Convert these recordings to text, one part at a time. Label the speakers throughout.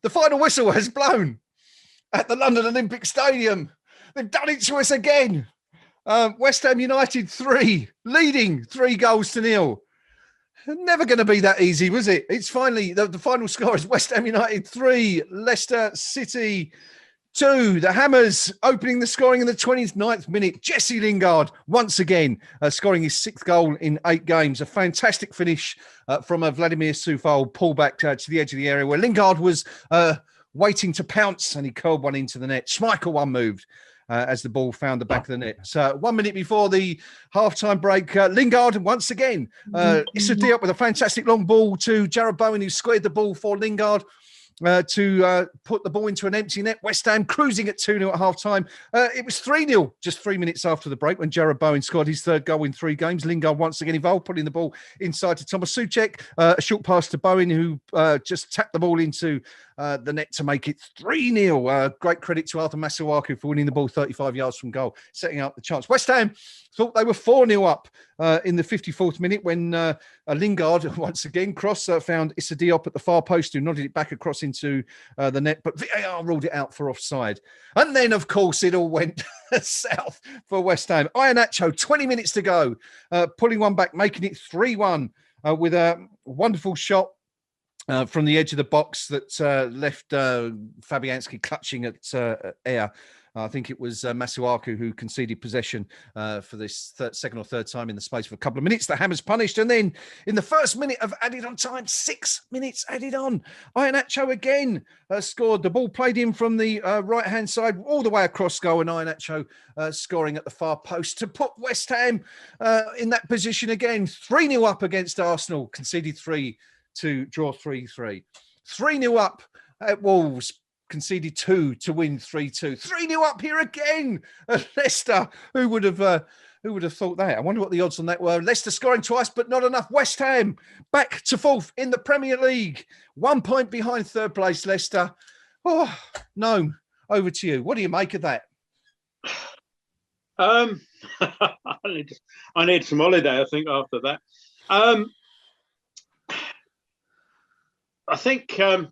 Speaker 1: The final whistle has blown at the London Olympic Stadium. They've done it to us again. West Ham United 3, leading 3-0. Never going to be that easy, was it? It's finally, the final score is West Ham United 3, Leicester City 2. The Hammers opening the scoring in the 29th minute. Jesse Lingard, once again, scoring his 6th goal in 8 games. A fantastic finish from Vladimir Soufal, pull back to the edge of the area where Lingard was waiting to pounce, and he curled one into the net. Schmeichel one moved as the ball found the back of the net. So 1 minute before the half-time break, Lingard once again. Issa Diop with a fantastic long ball to Jarrod Bowen, who squared the ball for Lingard to put the ball into an empty net. West Ham cruising at 2-0 at half-time. It was 3-0 just 3 minutes after the break when Jarrod Bowen scored his 3rd goal in 3 games. Lingard once again involved, putting the ball inside to Thomas Souček. A short pass to Bowen, who just tapped the ball into the net to make it 3-0. Great credit to Arthur Masuaku for winning the ball 35 yards from goal, setting up the chance. West Ham thought they were 4-0 up in the 54th minute when Lingard, once again, cross found Issa Diop at the far post, who nodded it back across into the net, but VAR ruled it out for offside. And then, of course, it all went south for West Ham. Iheanacho, 20 minutes to go, pulling one back, making it 3-1 with a wonderful shot from the edge of the box that left Fabianski clutching at air. I think it was Masuaku who conceded possession for this second or third time in the space of a couple of minutes. The Hammers punished, and then in the first minute of added on time, 6 minutes added on, Iheanacho again scored. The ball played in from the right-hand side all the way across goal, and Iheanacho scoring at the far post to put West Ham in that position again. 3-0 up against Arsenal, conceded 3 to draw 3-3. 3-0 up at Wolves, conceded 2 to win 3-2. 3-0 up here again at Leicester. Who would have thought that? I wonder what the odds on that were. Leicester scoring twice, but not enough. West Ham back to 4th in the Premier League. 1 point behind 3rd place Leicester. Oh, Gnome, over to you. What do you make of that?
Speaker 2: I need some holiday, I think, after that. I think, the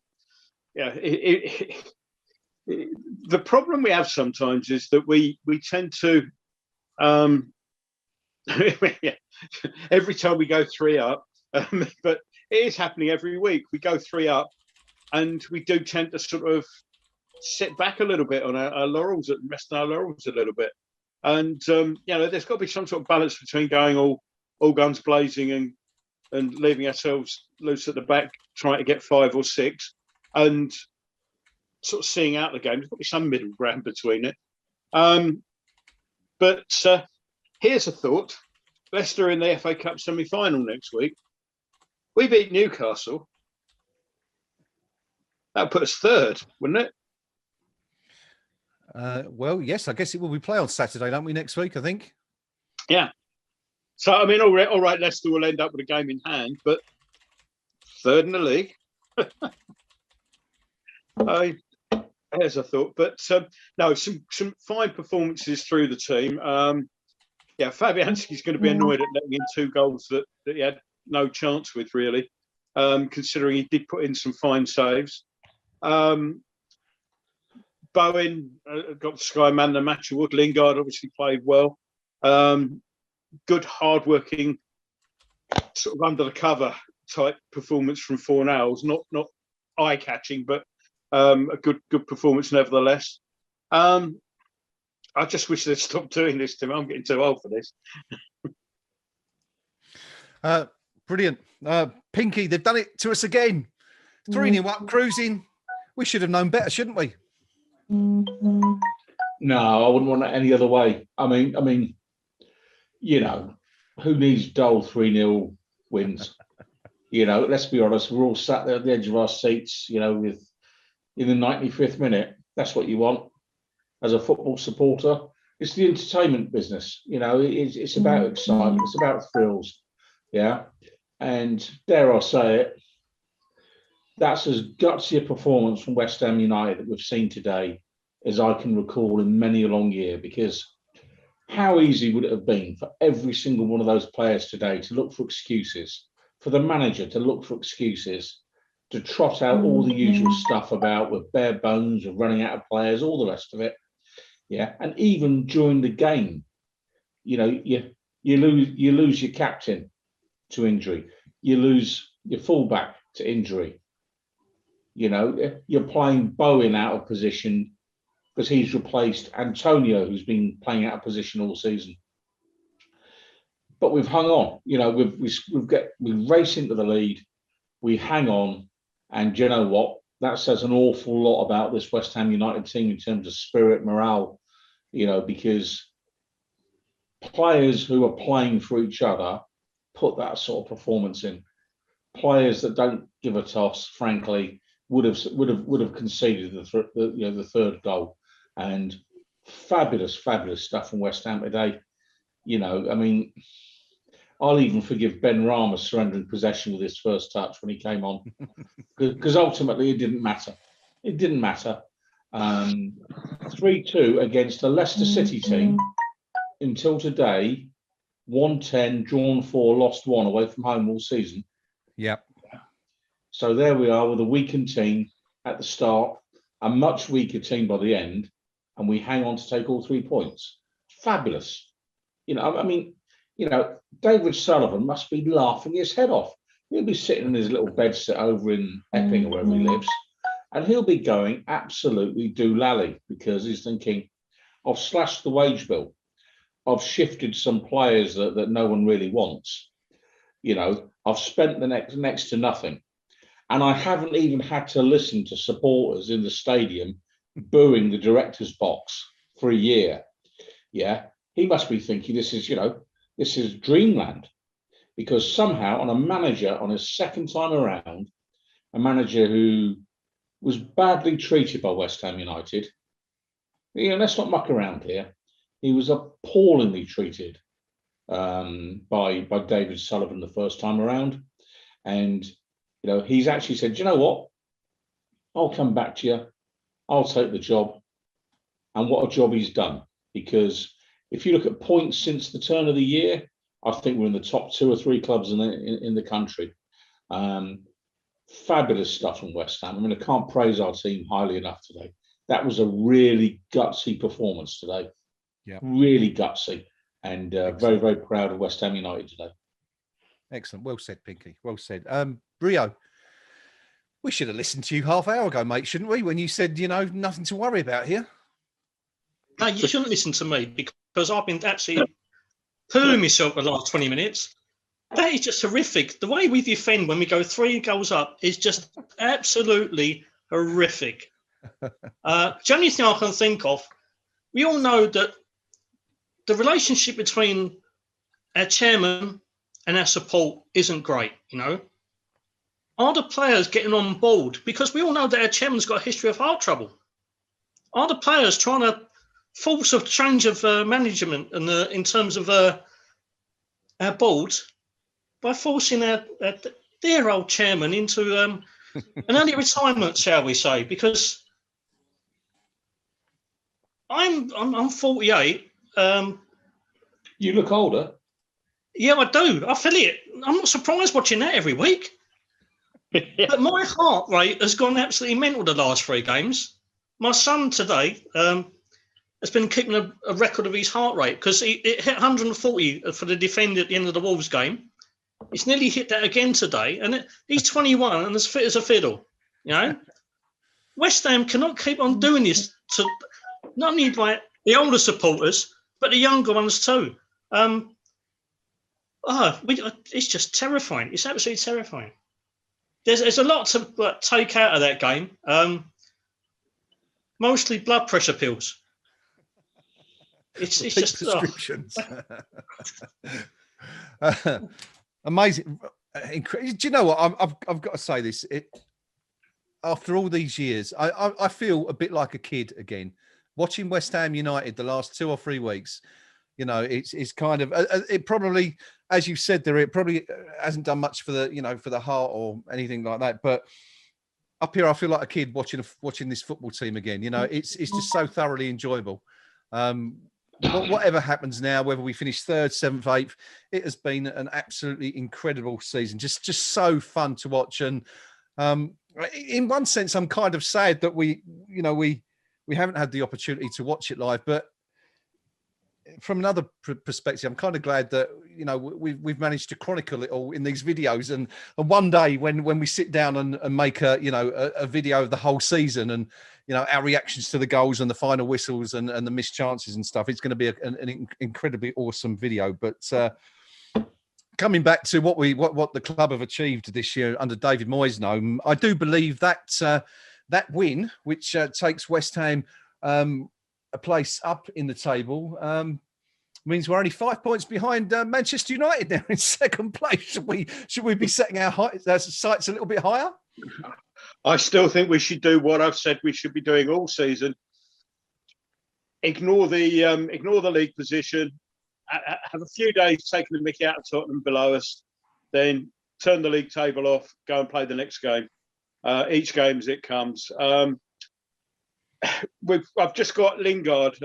Speaker 2: problem we have sometimes is that we tend to, every time we go 3 up, but it is happening every week. We go 3 up, and we do tend to sort of sit back a little bit on our laurels, rest on our laurels a little bit. And there's got to be some sort of balance between going all guns blazing and leaving ourselves loose at the back, trying to get 5 or 6, and sort of seeing out the game. There's got to be some middle ground between it. But here's a thought. Leicester in the FA Cup semi-final next week. We beat Newcastle. That would put us 3rd, wouldn't it?
Speaker 1: Well, yes, I guess it will. We play on Saturday, don't we, next week, I think?
Speaker 2: Yeah. So, I mean, all right, Leicester will end up with a game in hand, but 3rd in the league. There's a thought. But no, some fine performances through the team. Fabianski's going to be annoyed at letting in 2 goals that he had no chance with, really, considering he did put in some fine saves. Bowen got the Sky Man the match award. Lingard obviously played well. Good, hard-working, sort of under the cover type performance from Fornals. Not eye-catching, but a good performance nevertheless. I just wish they'd stop doing this to me. I'm getting too old for this.
Speaker 1: Brilliant. Pinky, they've done it to us again. 3-0 up, cruising. We should have known better, shouldn't we?
Speaker 3: No, I wouldn't want it any other way. I mean, who needs dull 3-0 wins? Let's be honest, we're all sat there at the edge of our seats, with in the 95th minute. That's what you want as a football supporter. It's the entertainment business, it's about excitement, it's about thrills. Yeah. And dare I say it, that's as gutsy a performance from West Ham United that we've seen today as I can recall in many a long year, because how easy would it have been for every single one of those players today to look for excuses, for the manager to look for excuses, to trot out all the usual stuff about with bare bones, of running out of players, all the rest of it. Yeah, and even during the game, you know, you lose your captain to injury, you lose your fullback to injury. You know, you're playing Bowen out of position because he's replaced Antonio, who's been playing out of position all season. But we've hung on. You know, we race into the lead, we hang on, and you know what? That says an awful lot about this West Ham United team in terms of spirit, morale. You know, because players who are playing for each other put that sort of performance in. Players that don't give a toss, frankly, would have conceded the third goal. And fabulous stuff from West Ham today. You know, I mean, I'll even forgive Ben Rama surrendering possession with his first touch when he came on, because ultimately it didn't matter. It didn't matter. 3-2 against a Leicester City team until today, 1-10, drawn 4, lost 1 away from home all season.
Speaker 1: Yep.
Speaker 3: So there we are with a weakened team at the start, a much weaker team by the end, and we hang on to take all 3 points. Fabulous. You know, I mean, you know, David Sullivan must be laughing his head off. He'll be sitting in his little bedsit over in Epping or wherever he lives, and he'll be going absolutely doolally because he's thinking, I've slashed the wage bill. I've shifted some players that no one really wants. You know, I've spent the next to nothing. And I haven't even had to listen to supporters in the stadium booing the director's box for a year. Yeah, he must be thinking this is dreamland, because somehow on a manager on his second time around, a manager who was badly treated by West Ham United. You know, let's not muck around here. He was appallingly treated by David Sullivan the first time around, and you know, he's actually said, you know what? I'll come back to you. I'll take the job. And what a job he's done. Because if you look at points since the turn of the year, I think we're in the top 2 or 3 clubs in the country. Fabulous stuff from West Ham. I mean, I can't praise our team highly enough today. That was a really gutsy performance today.
Speaker 1: Yeah,
Speaker 3: really gutsy. And very, very proud of West Ham United today.
Speaker 1: Excellent. Well said, Pinky. Well said. Rio, we should have listened to you half hour ago, mate, shouldn't we? When you said, you know, nothing to worry about here.
Speaker 4: No, you shouldn't listen to me because I've been absolutely pooing myself the last 20 minutes. That is just horrific. The way we defend when we go 3 goals up is just absolutely horrific. The only thing I can think of, we all know that the relationship between our chairman and our support isn't great, you know. Are the players getting on board? Because we all know that our chairman's got a history of heart trouble. Are the players trying to force a change of management and in terms of our board by forcing our dear old chairman into an early retirement, shall we say? Because I'm 48.
Speaker 3: You look older.
Speaker 4: Yeah, I do. I feel it. I'm not surprised watching that every week. But my heart rate has gone absolutely mental the last 3 games. My son today has been keeping a record of his heart rate because it hit 140 for the defender at the end of the Wolves game. It's nearly hit that again today. And he's 21 and as fit as a fiddle. You know? West Ham cannot keep on doing this to not only like the older supporters, but the younger ones too. It's just terrifying. It's absolutely terrifying. There's a lot to take out of that game. Mostly blood pressure pills. It's just
Speaker 1: prescriptions. Amazing. Do you know what? I've got to say this. After all these years, I feel a bit like a kid again. Watching West Ham United the last 2 or 3 weeks, you know, it's kind of it probably, as you said there, it probably hasn't done much for the heart or anything like that. But up here, I feel like a kid watching this football team again. You know, it's just so thoroughly enjoyable. Whatever happens now, whether we finish 3rd, 7th, 8th, it has been an absolutely incredible season. Just so fun to watch. And In one sense, I'm kind of sad that we haven't had the opportunity to watch it live, but from another perspective, I'm kind of glad that we've managed to chronicle it all in these videos, and one day when we sit down and make a video of the whole season, and our reactions to the goals and the final whistles and the missed chances and stuff, it's going to be an incredibly awesome video. But coming back to what the club have achieved this year under David Moyes' Gnome, I do believe that that win, which takes West Ham a place up in the table, means we're only 5 points behind Manchester United now in second place. Should we be setting our sights a little bit higher?
Speaker 2: I still think we should do what I've said we should be doing all season. Ignore the league position. Have a few days taking the mickey out of Tottenham below us, then turn the league table off, go and play the next game. Each game as it comes. I've just got Lingard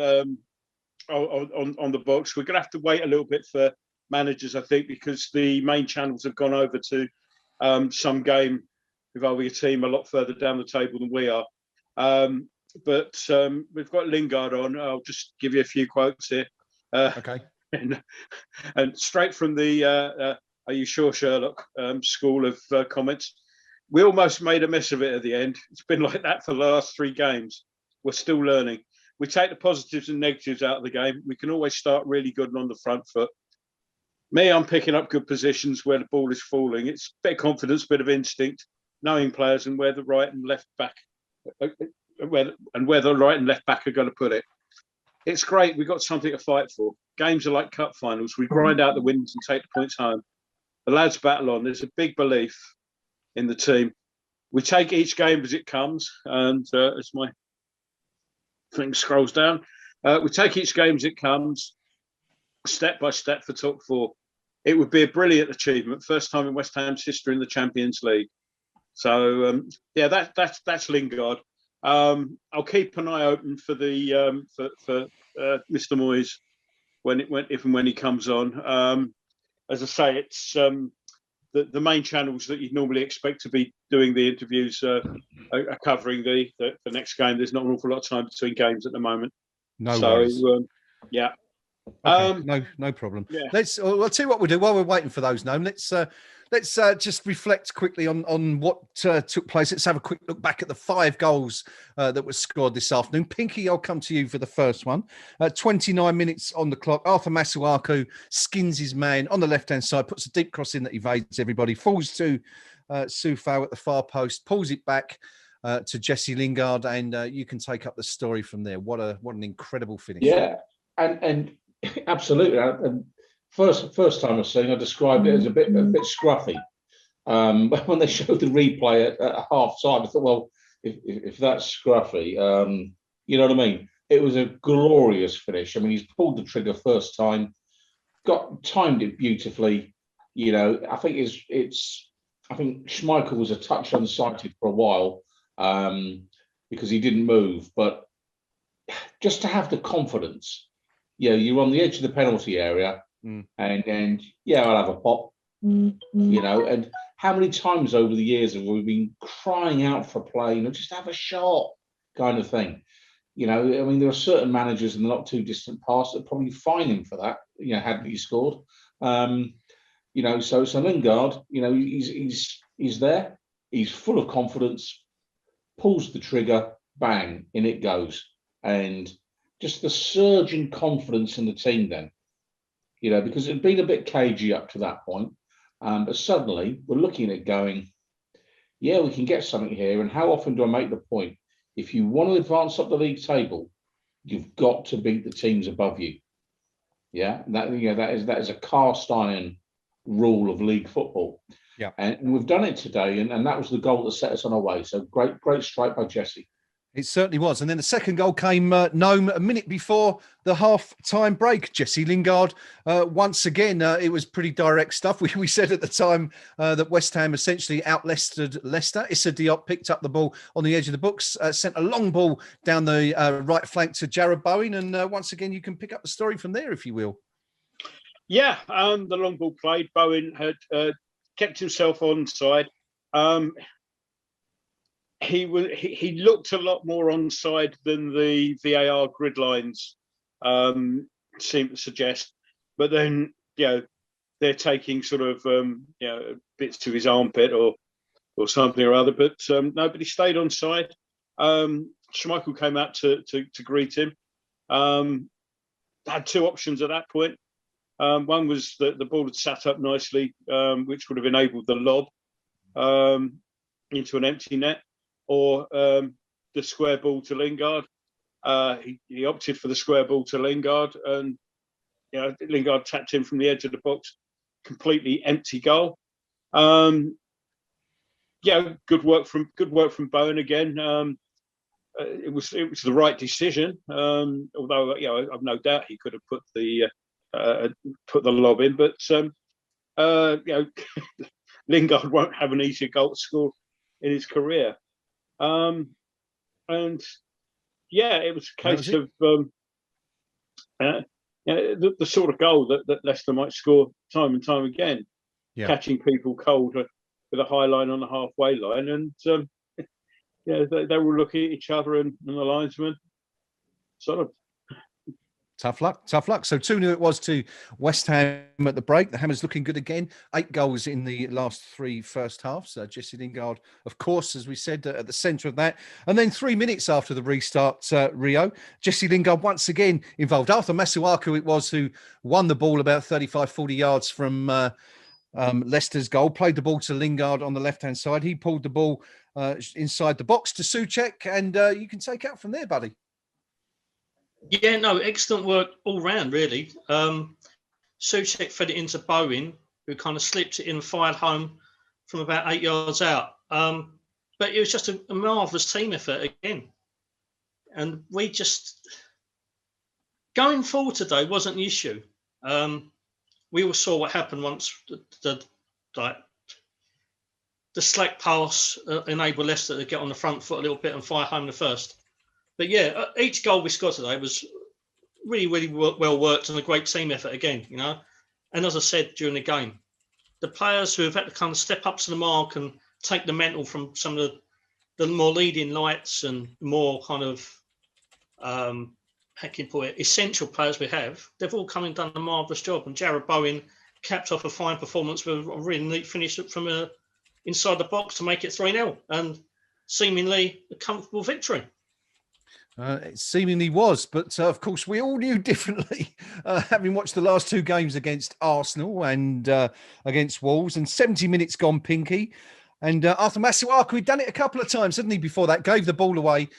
Speaker 2: on the box. We're going to have to wait a little bit for managers, I think, because the main channels have gone over to some game involving a team a lot further down the table than we are. But we've got Lingard on. I'll just give you a few quotes here.
Speaker 1: Okay.
Speaker 2: And straight from the "Are you sure, Sherlock?" School of comments. We almost made a mess of it at the end. It's been like that for the last 3 games. We're still learning. We take the positives and negatives out of the game. We can always start really good and on the front foot. I'm picking up good positions where the ball is falling. It's a bit of confidence, a bit of instinct, knowing players and where the right and left back where the right and left back are going to put it. It's great. We've got something to fight for. Games are like cup finals. We grind out the wins and take the points home. The lads battle on. There's a big belief in the team. We take each game as it comes, and as my thing scrolls down, we take each game as it comes, step by step for top 4. It would be a brilliant achievement. First time in West Ham's history in the Champions League. So that's Lingard. I'll keep an eye open for the for Mr. Moyes if and when he comes on. As I say, it's the main channels that you'd normally expect to be doing the interviews are covering the next game. There's not an awful lot of time between games at the moment.
Speaker 1: No worries.
Speaker 2: Yeah.
Speaker 1: Okay, no problem.
Speaker 2: Yeah.
Speaker 1: I'll tell you what we'll do while we're waiting for those, Gnome. Let's just reflect quickly on what took place. Let's have a quick look back at the 5 goals that were scored this afternoon. Pinky, I'll come to you for the first one. 29 minutes on the clock. Arthur Masuaku skins his man on the left-hand side, puts a deep cross in that evades everybody, falls to Sufo at the far post, pulls it back to Jesse Lingard, and you can take up the story from there. What an incredible finish.
Speaker 3: Yeah, and absolutely. And first time I've seen, I described it as a bit scruffy. When they showed the replay at half time, I thought, well, if that's scruffy, you know what I mean? It was a glorious finish. I mean, he's pulled the trigger first time, timed it beautifully. I think I think Schmeichel was a touch unsighted for a while because he didn't move, but just to have the confidence, you're on the edge of the penalty area. And I'll have a pop, and how many times over the years have we been crying out for play, just have a shot kind of thing. I mean, there are certain managers in the not too distant past that probably fine him for that, hadn't he scored. So Lingard, he's there, he's full of confidence, pulls the trigger, bang, in it goes. And just the surge in confidence in the team then. Because it had been a bit cagey up to that point. But suddenly we're looking at it going, we can get something here. And how often do I make the point? If you want to advance up the league table, you've got to beat the teams above you. Yeah, that is a cast iron rule of league football. Yeah, and we've done it today, and that was the goal that set us on our way. So great strike by Jesse.
Speaker 1: It certainly was. And then the second goal came, Gnome, a minute before the half-time break. Jesse Lingard, once again, it was pretty direct stuff. We said at the time that West Ham essentially out-Leicestered Leicester. Issa Diop picked up the ball on the edge of the box, sent a long ball down the right flank to Jarrod Bowen. And once again, you can pick up the story from there, if you will.
Speaker 2: Yeah, the long ball played. Bowen had kept himself onside. he looked a lot more onside than the VAR grid lines seem to suggest. But then, they're taking sort of bits to his armpit or something or other. But nobody stayed onside. Schmeichel came out to greet him. Had two options at that point. One was that the ball had sat up nicely, which would have enabled the lob into an empty net, or the square ball to Lingard. He opted for the square ball to Lingard, and Lingard tapped in from the edge of the box, completely empty goal. Good work from Bowen again. It was the right decision. Although I've no doubt he could have put the lob in, but Lingard won't have an easier goal to score in his career. It was a case of the sort of goal that Leicester might score time and time again, catching people cold with a high line on the halfway line, and they will look at each other and the linesman sort of.
Speaker 1: Tough luck. So 2-0 it was to West Ham at the break. The Hammers looking good again. 8 goals in the last 3 first halves. Jesse Lingard, of course, as we said, at the centre of that. And then 3 minutes after the restart, Rio, Jesse Lingard once again involved. Arthur Masuaku it was who won the ball about 35, 40 yards from Leicester's goal. Played the ball to Lingard on the left-hand side. He pulled the ball inside the box to Souček, and you can take out from there, buddy.
Speaker 4: Yeah, no, excellent work all round, really. Souček fed it into Bowen, who kind of slipped it in and fired home from about 8 yards out. But it was just a marvellous team effort again. And we just... Going forward today wasn't the issue. We all saw what happened once the slack pass enabled Leicester to get on the front foot a little bit and fire home the first. But each goal we scored today was really, really well worked and a great team effort again, And as I said during the game, the players who have had to kind of step up to the mark and take the mantle from some of the more leading lights and more kind of, essential players we have, they've all come and done a marvellous job. And Jarrod Bowen capped off a fine performance with a really neat finish from inside the box to make it 3-0 and seemingly a comfortable victory.
Speaker 1: It seemingly was, but of course we all knew differently, having watched the last 2 games against Arsenal and against Wolves, and 70 minutes gone pinky. And Arthur Masuaku, he'd done it a couple of times, hadn't he, before that? Gave the ball away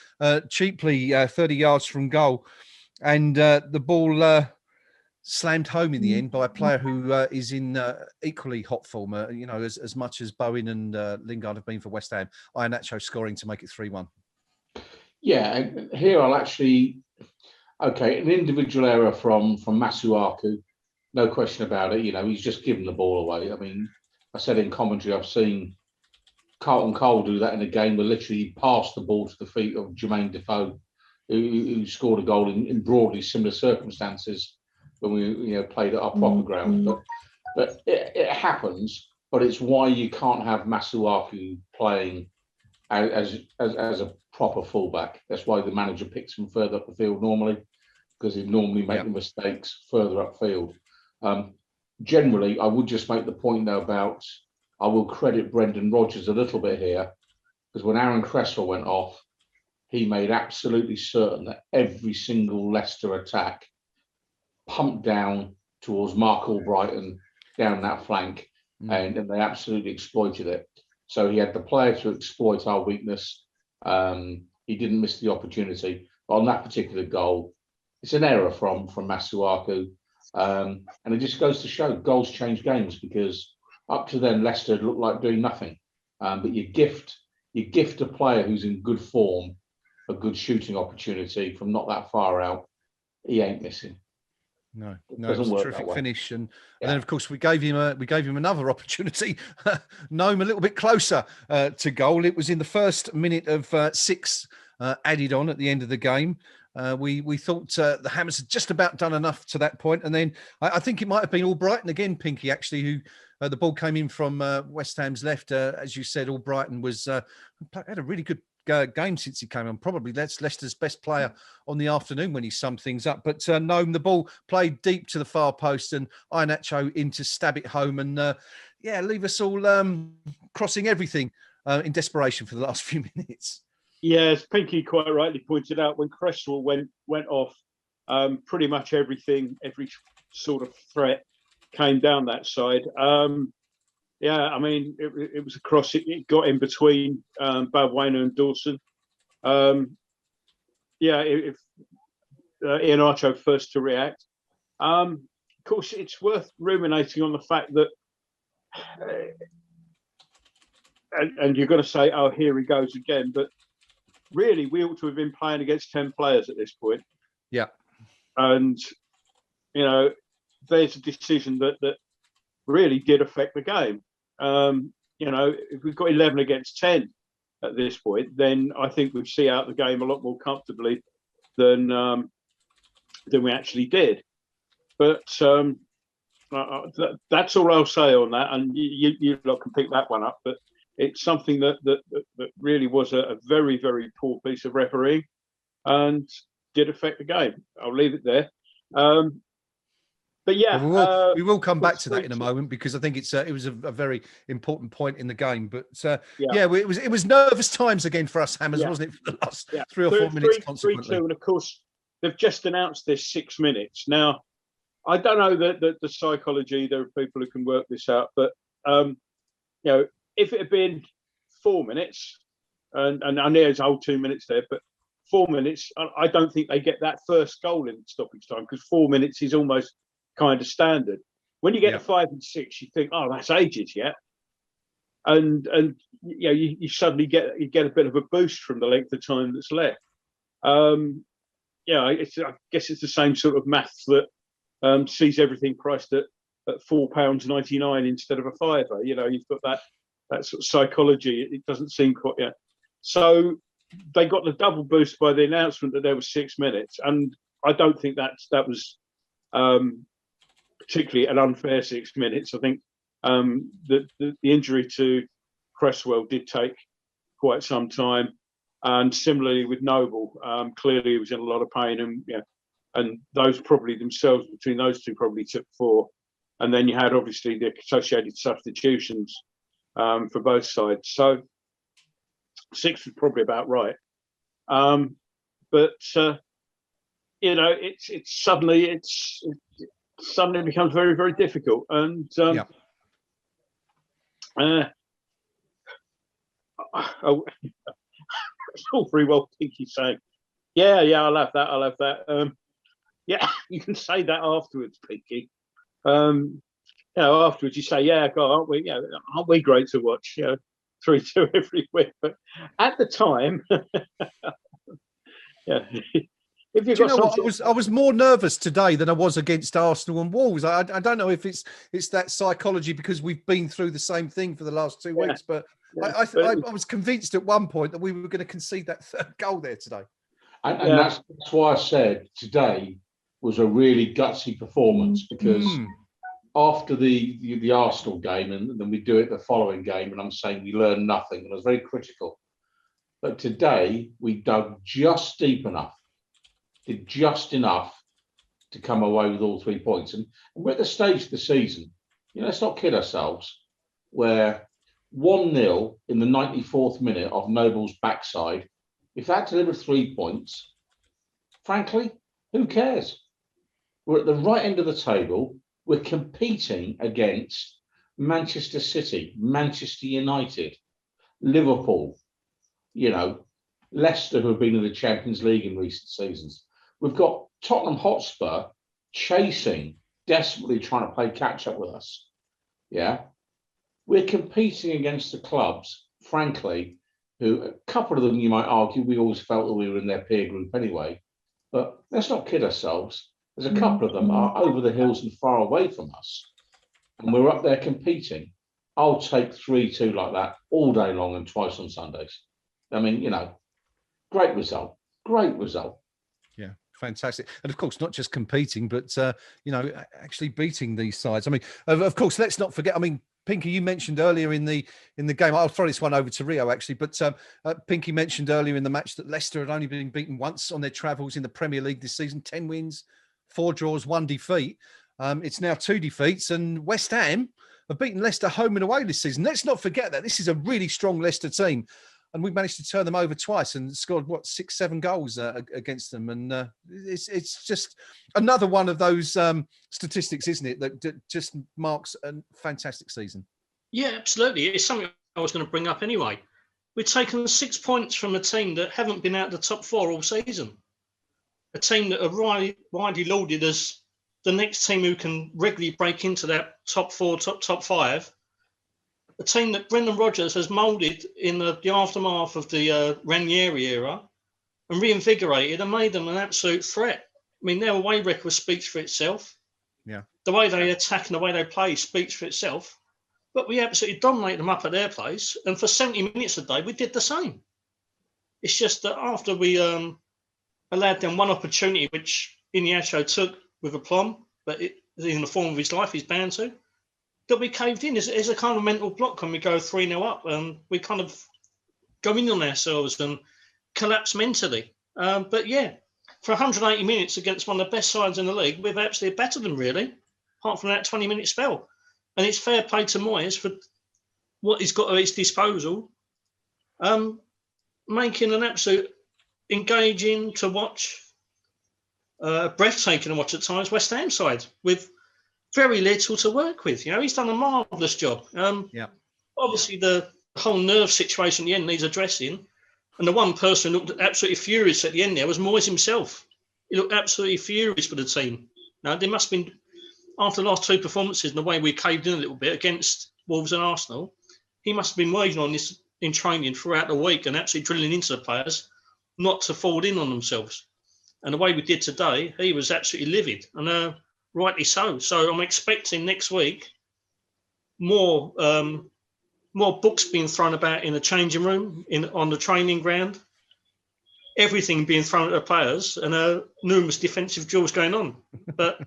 Speaker 1: cheaply, 30 yards from goal. And the ball slammed home in the end by a player who is in equally hot form, as much as Bowen and Lingard have been for West Ham. Iheanacho scoring to make it 3-1.
Speaker 3: Yeah, here I'll actually, an individual error from Masuaku, no question about it. He's just given the ball away. I mean, I said in commentary, I've seen Carlton Cole do that in a game where literally he passed the ball to the feet of Jermaine Defoe, who scored a goal in broadly similar circumstances when we played at our proper ground. But it happens, but it's why you can't have Masuaku playing as a proper fullback. That's why the manager picks him further up the field normally, because he'd normally make the mistakes further upfield. Generally, I would just make the point though about, I will credit Brendan Rodgers a little bit here, because when Aaron Cresswell went off, he made absolutely certain that every single Leicester attack pumped down towards Mark Albrighton down that flank, and they absolutely exploited it. So he had the player to exploit our weakness. He didn't miss the opportunity. But on that particular goal, it's an error from Masuaku. And it just goes to show goals change games, because up to then Leicester looked like doing nothing. But you gift a player who's in good form a good shooting opportunity from not that far out, he ain't missing.
Speaker 1: No, it was a terrific finish, and then of course we gave him another opportunity. Gnome a little bit closer to goal. It was in the first minute of 6 added on at the end of the game. We thought the Hammers had just about done enough to that point, and then I think it might have been Albrighton again, Pinky, actually, who the ball came in from West Ham's left. As you said, Albrighton had a really good game since he came on. Probably that's Leicester's best player on the afternoon when he summed things up. But Gnome, the ball played deep to the far post, and Iheanacho in to stab it home, and leave us all crossing everything in desperation for the last few minutes.
Speaker 2: Yeah, as Pinky quite rightly pointed out, when Cresswell went off, pretty much every sort of threat came down that side. I mean, it was a cross. It got in between Balbuena and Dawson. If Iheanacho first to react. Of course, it's worth ruminating on the fact that, and you're going to say, "Oh, here he goes again," but really, we ought to have been playing against 10 players at this point.
Speaker 1: Yeah,
Speaker 2: and there's a decision that really did affect the game. If we've got 11 against 10 at this point, then I think we'd see out the game a lot more comfortably than we actually did. But that's all I'll say on that, and you lot can pick that one up. But it's something that really was a very, very poor piece of refereeing and did affect the game. I'll leave it there. But yeah,
Speaker 1: well, we will come back to that in a moment, because I think it was a very important point in the game. But it was nervous times again for us Hammers, wasn't it, for the last 3 or 4 minutes consequently.
Speaker 2: 3-2, and of course they've just announced this 6 minutes. Now, I don't know the psychology. There are people who can work this out, but if it had been 4 minutes, and I know there's whole 2 minutes there, but 4 minutes, I don't think they get that first goal in stoppage time, because 4 minutes is almost kind of standard. When you get to 5 and 6, you think, "Oh, that's ages yet," and you suddenly get a bit of a boost from the length of time that's left. I guess it's the same sort of maths that sees everything priced at £4.99 instead of a fiver. You've got that sort of psychology. It doesn't seem quite So they got the double boost by the announcement that there was 6 minutes, and I don't think that was particularly an unfair 6 minutes. I think the injury to Cresswell did take quite some time, and similarly with Noble, clearly he was in a lot of pain, and those probably themselves, between those two, probably took 4, and then you had obviously the associated substitutions for both sides. So 6 was probably about right, but it suddenly becomes very, very difficult, and it's all very well Pinky saying, "Yeah, I'll have that. You can say that afterwards, Pinky. Afterwards you say, "Yeah, God, aren't we great to watch? 3-2 every week." But at the time, If you've got
Speaker 1: I was more nervous today than I was against Arsenal and Wolves. I don't know if it's that psychology, because we've been through the same thing for the last 2 weeks. But I was convinced at one point that we were going to concede that third goal there today.
Speaker 3: And that's why I said today was a really gutsy performance, because after the Arsenal game, and then we do it the following game, and I'm saying we learned nothing, and I was very critical. But today we dug just deep enough, did just enough to come away with all 3 points. And we're at the stage of the season, let's not kid ourselves, where 1-0 in the 94th minute of Noble's backside, if that delivered 3 points, frankly, who cares? We're at the right end of the table. We're competing against Manchester City, Manchester United, Liverpool, Leicester, who have been in the Champions League in recent seasons. We've got Tottenham Hotspur chasing, desperately trying to play catch up with us. Yeah. We're competing against the clubs, frankly, who, a couple of them, you might argue, we always felt that we were in their peer group anyway. But let's not kid ourselves. There's a couple of them are over the hills and far away from us, and we're up there competing. I'll take 3-2 like that all day long and twice on Sundays. I mean, Great result. Great result.
Speaker 1: Yeah, fantastic. And of course, not just competing, but you know, actually beating these sides. I mean, of course, let's not forget. I mean, Pinky, you mentioned earlier in the game. I'll throw this one over to Rio actually, but Pinky mentioned earlier in the match that Leicester had only been beaten once on their travels in the Premier League this season. 10 wins, 4 draws, 1 defeat. It's now 2 defeats, and West Ham have beaten Leicester home and away this season. Let's not forget that this is a really strong Leicester team. And we've managed to turn them over twice and scored, what, 6-7 goals against them. And it's just another one of those statistics, isn't it, that just marks a fantastic season.
Speaker 4: Yeah, absolutely. It's something I was going to bring up anyway. We've taken 6 points from a team that haven't been out of the top 4 all season. A team that are widely lauded as the next team who can regularly break into that top 4, top 5. A team that Brendan Rodgers has moulded in the aftermath of the Ranieri era and reinvigorated and made them an absolute threat. I mean, their away record speaks for itself.
Speaker 1: Yeah.
Speaker 4: The way they attack and the way they play speaks for itself. But we absolutely dominate them up at their place. And for 70 minutes a day, we did the same. It's just that after we allowed them one opportunity, which Iniacho took with aplomb, but in the form of his life, he's bound to, that we caved in. It's a kind of mental block when we go 3-0 up and we kind of go in on ourselves and collapse mentally. But yeah, for 180 minutes against one of the best sides in the league, we've actually battered them really, apart from that 20-minute spell. And it's fair play to Moyes for what he's got at his disposal, making an absolute engaging to watch, breathtaking to watch at times West Ham side with very little to work with. You know, he's done a marvellous job.
Speaker 1: Yeah.
Speaker 4: Obviously, the whole nerve situation at the end needs addressing. And the one person who looked absolutely furious at the end there was Moyes himself. He looked absolutely furious for the team. Now, there must have been, after the last 2 performances and the way we caved in a little bit against Wolves and Arsenal, he must have been working on this in training throughout the week and actually drilling into the players not to fall in on themselves. And the way we did today, he was absolutely livid. And rightly so. So I'm expecting next week more books being thrown about in the changing room, on the training ground, everything being thrown at the players, and numerous defensive drills going on. But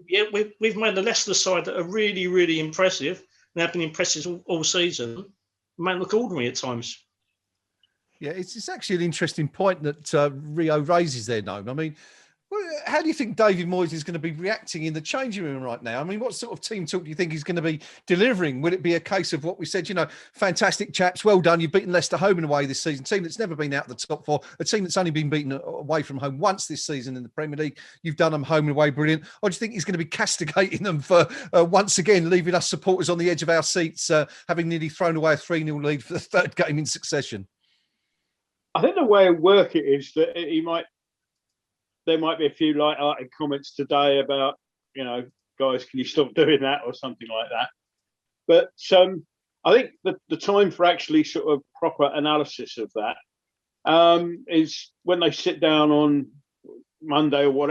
Speaker 4: yeah, we've made the Leicester side that are really, really impressive and have been impressive all season. Might look ordinary at times.
Speaker 1: Yeah, it's actually an interesting point that Rio raises there, Gnome. I mean, how do you think David Moyes is going to be reacting in the changing room right now? I mean, what sort of team talk do you think he's going to be delivering? Will it be a case of what we said, you know, fantastic chaps, well done, you've beaten Leicester home and away this season, team that's never been out of the top 4, a team that's only been beaten away from home once this season in the Premier League, you've done them home and away, brilliant. Or do you think he's going to be castigating them for, once again, leaving us supporters on the edge of our seats, having nearly thrown away a 3-0 lead for the 3rd game in succession?
Speaker 2: I think the way of work it is that there might be a few light-hearted comments today about, you know, guys, can you stop doing that or something like that. But I think the time for actually sort of proper analysis of that is when they sit down on Monday or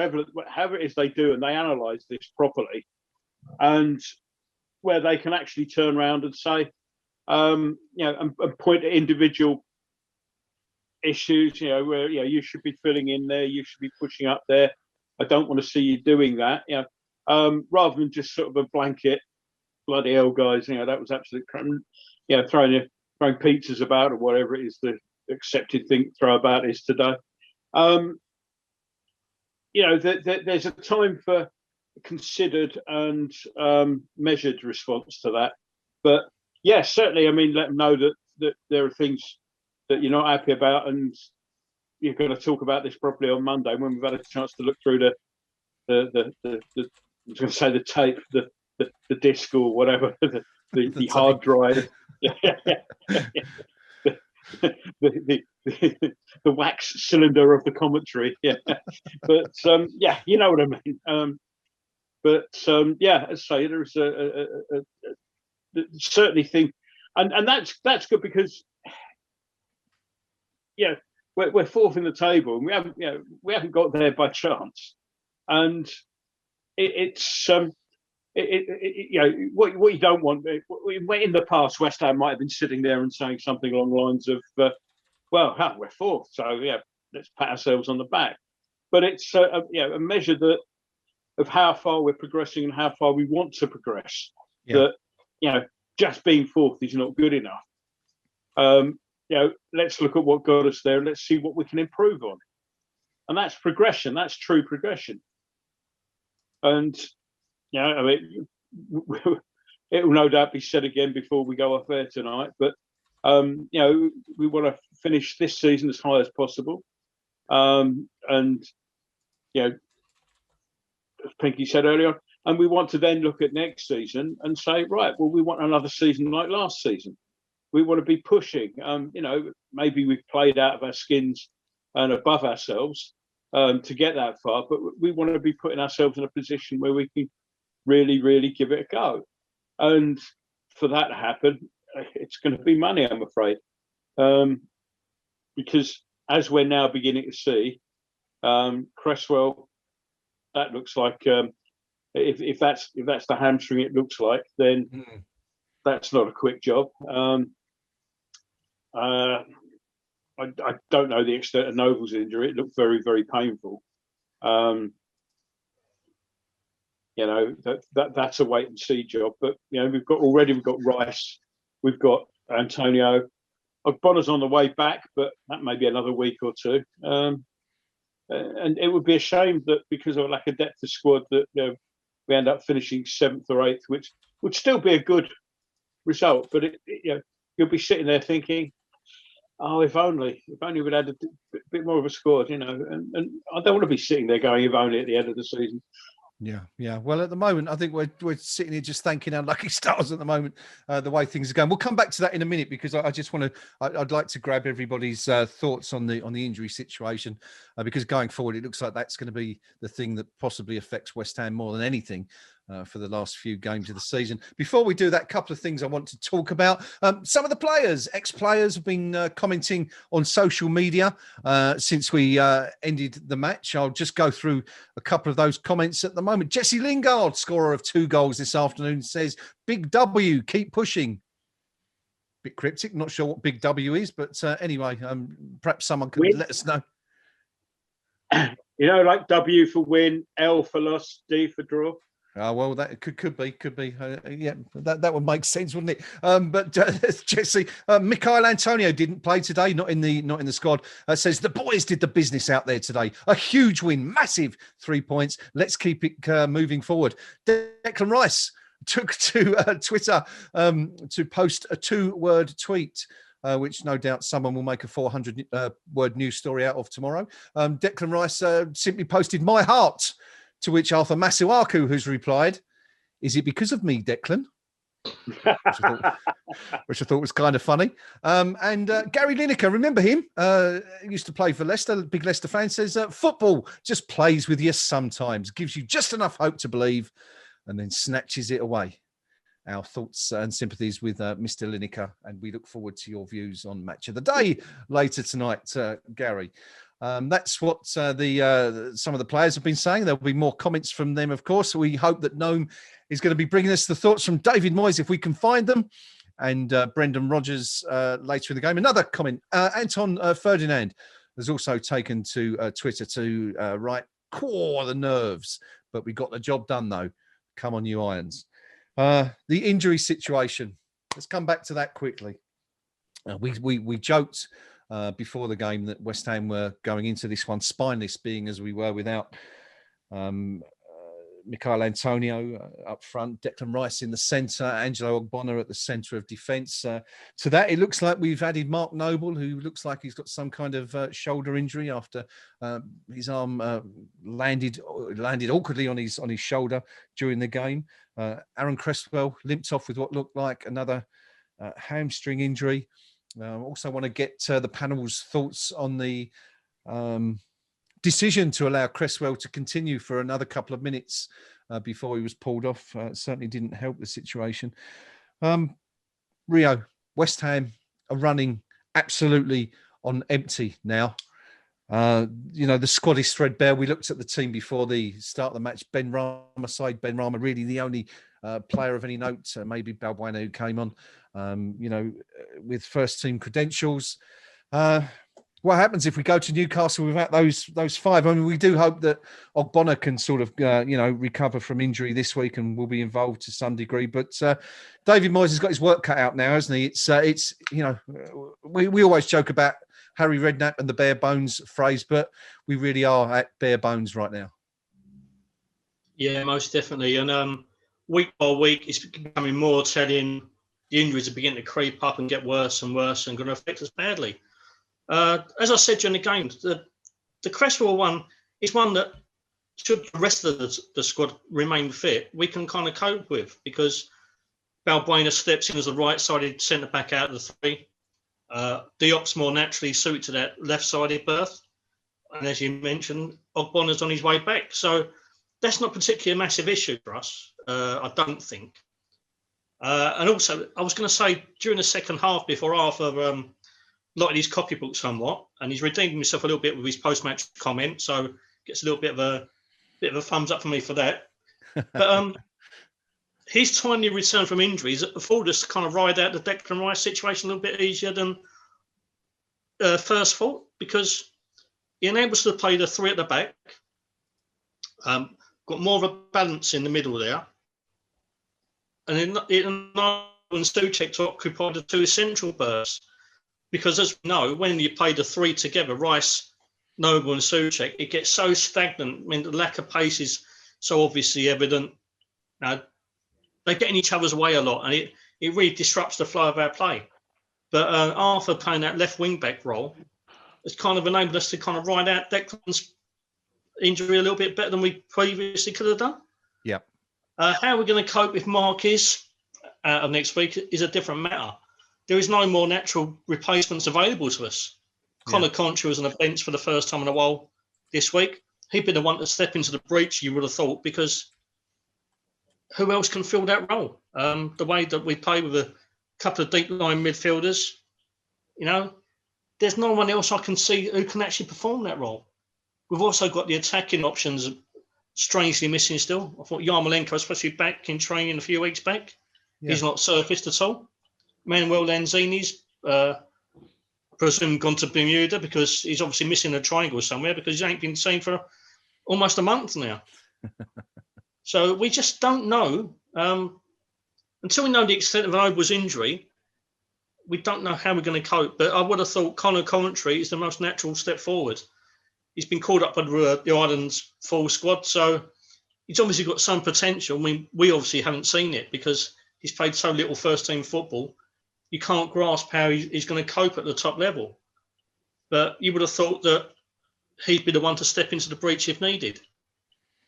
Speaker 2: however it is they do, and they analyse this properly, and where they can actually turn around and say, you know, and point at individual issues, you know, where, you know, you should be filling in there, you should be pushing up there. I don't want to see you doing that, you know, rather than just sort of a blanket, bloody hell, guys, you know, that was absolute crap. You know, throwing pizzas about or whatever it is the accepted thing to throw about is today. You know, there's a time for considered and measured response to that. But yes, certainly, I mean, let them know that there are things that you're not happy about, and you're going to talk about this properly on Monday when we've had a chance to look through I was going to say the tape, the disc or whatever, the hard drive, the wax cylinder of the commentary. Yeah, but yeah, you know what I mean. But yeah, as I say, there's a certainly thing, and that's good because, yeah, we're 4th in the table, and we haven't got there by chance, and it's you know, what you don't want. In the past, West Ham might have been sitting there and saying something along the lines of, well, we're 4th, so yeah, let's pat ourselves on the back. But it's a measure of how far we're progressing and how far we want to progress.
Speaker 1: Yeah.
Speaker 2: That just being fourth is not good enough. Let's look at what got us there. Let's see what we can improve on, and that's progression. That's true progression. And I mean, it will no doubt be said again before we go off air tonight. But we want to finish this season as high as possible. And as Pinky said earlier, and we want to then look at next season and say, right, well, we want another season like last season. We want to be pushing. Maybe we've played out of our skins and above ourselves to get that far, but we want to be putting ourselves in a position where we can really, really give it a go. And for that to happen, it's going to be money, I'm afraid, because as we're now beginning to see, Cresswell, that looks like if that's the hamstring, it looks like, then that's not a quick job. I don't know the extent of Noble's injury. It looked very, very painful. That's a wait and see job. But we've got Rice, we've got Antonio. Bonner's on the way back, but that may be another week or two. And it would be a shame that because of a lack of depth of squad that we end up finishing 7th or 8th, which would still be a good result. But you'll be sitting there thinking, oh, if only we'd had a bit more of a squad, and I don't want to be sitting there going, if only at the end of the season.
Speaker 1: Yeah. Well, at the moment, I think we're sitting here just thanking our lucky stars at the moment, the way things are going. We'll come back to that in a minute because I just want to. I'd like to grab everybody's thoughts on the injury situation because going forward, it looks like that's going to be the thing that possibly affects West Ham more than anything for the last few games of the season. Before we do that, a couple of things I want to talk about. Some of the players, ex-players, have been commenting on social media since we ended the match. I'll just go through a couple of those comments at the moment. Jesse Lingard, scorer of 2 goals this afternoon, says, "Big W, keep pushing." Bit cryptic, not sure what Big W is, but anyway, perhaps someone can let us know.
Speaker 2: Like W for win, L for loss, D for draw.
Speaker 1: Oh, well, that could be. Yeah, that would make sense, wouldn't it? But Jesse, Mikhail Antonio didn't play today, not in the squad. Says the boys did the business out there today. A huge win, massive 3 points. Let's keep it moving forward. Declan Rice took to Twitter to post a 2-word tweet. Which no doubt someone will make a 400-word news story out of tomorrow. Declan Rice simply posted, "My heart," to which Arthur Masuaku has replied, "Is it because of me, Declan?" which I thought was kind of funny. And Gary Lineker, remember him? He used to play for Leicester, big Leicester fan, says, "Football just plays with you sometimes, gives you just enough hope to believe, and then snatches it away." Our thoughts and sympathies with Mr. Lineker, and we look forward to your views on Match of the Day later tonight, Gary. That's what some of the players have been saying. There'll be more comments from them, of course. We hope that Gnome is going to be bringing us the thoughts from David Moyes if we can find them, and Brendan Rodgers later in the game. Another comment, Anton Ferdinand has also taken to Twitter to write, "Core the nerves, but we got the job done though. Come on, you Irons." The injury situation. Let's come back to that quickly. We joked before the game that West Ham were going into this one spineless, being as we were without Mikhail Antonio up front, Declan Rice in the centre, Angelo Ogbonna at the centre of defence. To that, it looks like we've added Mark Noble, who looks like he's got some kind of shoulder injury after his arm landed awkwardly on his shoulder during the game. Aaron Cresswell limped off with what looked like another hamstring injury. Also want to get the panel's thoughts on the decision to allow Cresswell to continue for another couple of minutes before he was pulled off. Certainly didn't help the situation. Rio, West Ham are running absolutely on empty now. The squad is threadbare. We looked at the team before the start of the match. Ben Rama side, Ben Rama really the only player of any note, maybe Balbuena who came on, with first team credentials. what happens if we go to Newcastle without those five? I mean, we do hope that Ogbonna can sort of recover from injury this week and will be involved to some degree. But David Moyes has got his work cut out now, hasn't he? It's we always joke about Harry Redknapp and the bare bones phrase, but we really are at bare bones right now.
Speaker 4: Yeah, most definitely. And week by week, it's becoming more telling. The injuries are beginning to creep up and get worse and worse and going to affect us badly. As I said during the game, the Cresswell one is one that should the rest of the squad remain fit, we can kind of cope with, because Balbuena steps in as a right-sided centre-back out of the three. Diop's more naturally suited to that left-sided berth. And as you mentioned, Ogbonna's on his way back. So that's not particularly a massive issue for us, I don't think. And also, I was going to say, during the second half, before Arthur lighted his copybook somewhat, and he's redeemed himself a little bit with his post-match comment, so gets a little bit of a thumbs up for me for that. But his timely return from injuries afforded us to kind of ride out the Declan Rice situation a little bit easier than first thought, because he enables us to play the three at the back, got more of a balance in the middle there, and it enabled Souček to occupy the two central berths. Because as we know, when you play the three together, Rice, Noble and Souček, it gets so stagnant. I mean, the lack of pace is so obviously evident. They get in each other's way a lot, and it really disrupts the flow of our play. But Arthur playing that left wing-back role has kind of enabled us to kind of ride out Declan's injury a little bit better than we previously could have done.
Speaker 1: Yeah.
Speaker 4: How we're going to cope with Marquis out of next week is a different matter. There is no more natural replacements available to us. Conor Contra was on the bench for the first time in a while this week. He'd been the one to step into the breach, you would have thought, because who else can fill that role? The way that we play with a couple of deep line midfielders, there's no one else I can see who can actually perform that role. We've also got the attacking options strangely missing still. I thought Yarmolenko, especially back in training a few weeks back, he's not surfaced at all. Manuel Lanzini's presumed gone to Bermuda because he's obviously missing a triangle somewhere, because he ain't been seen for almost a month now. So we just don't know. Until we know the extent of Noble's injury, we don't know how we're going to cope. But I would have thought Conor Coventry is the most natural step forward. He's been called up under the Ireland's full squad, so he's obviously got some potential. I mean, we obviously haven't seen it because he's played so little first-team football. You can't grasp how he's going to cope at the top level. But you would have thought that he'd be the one to step into the breach if needed.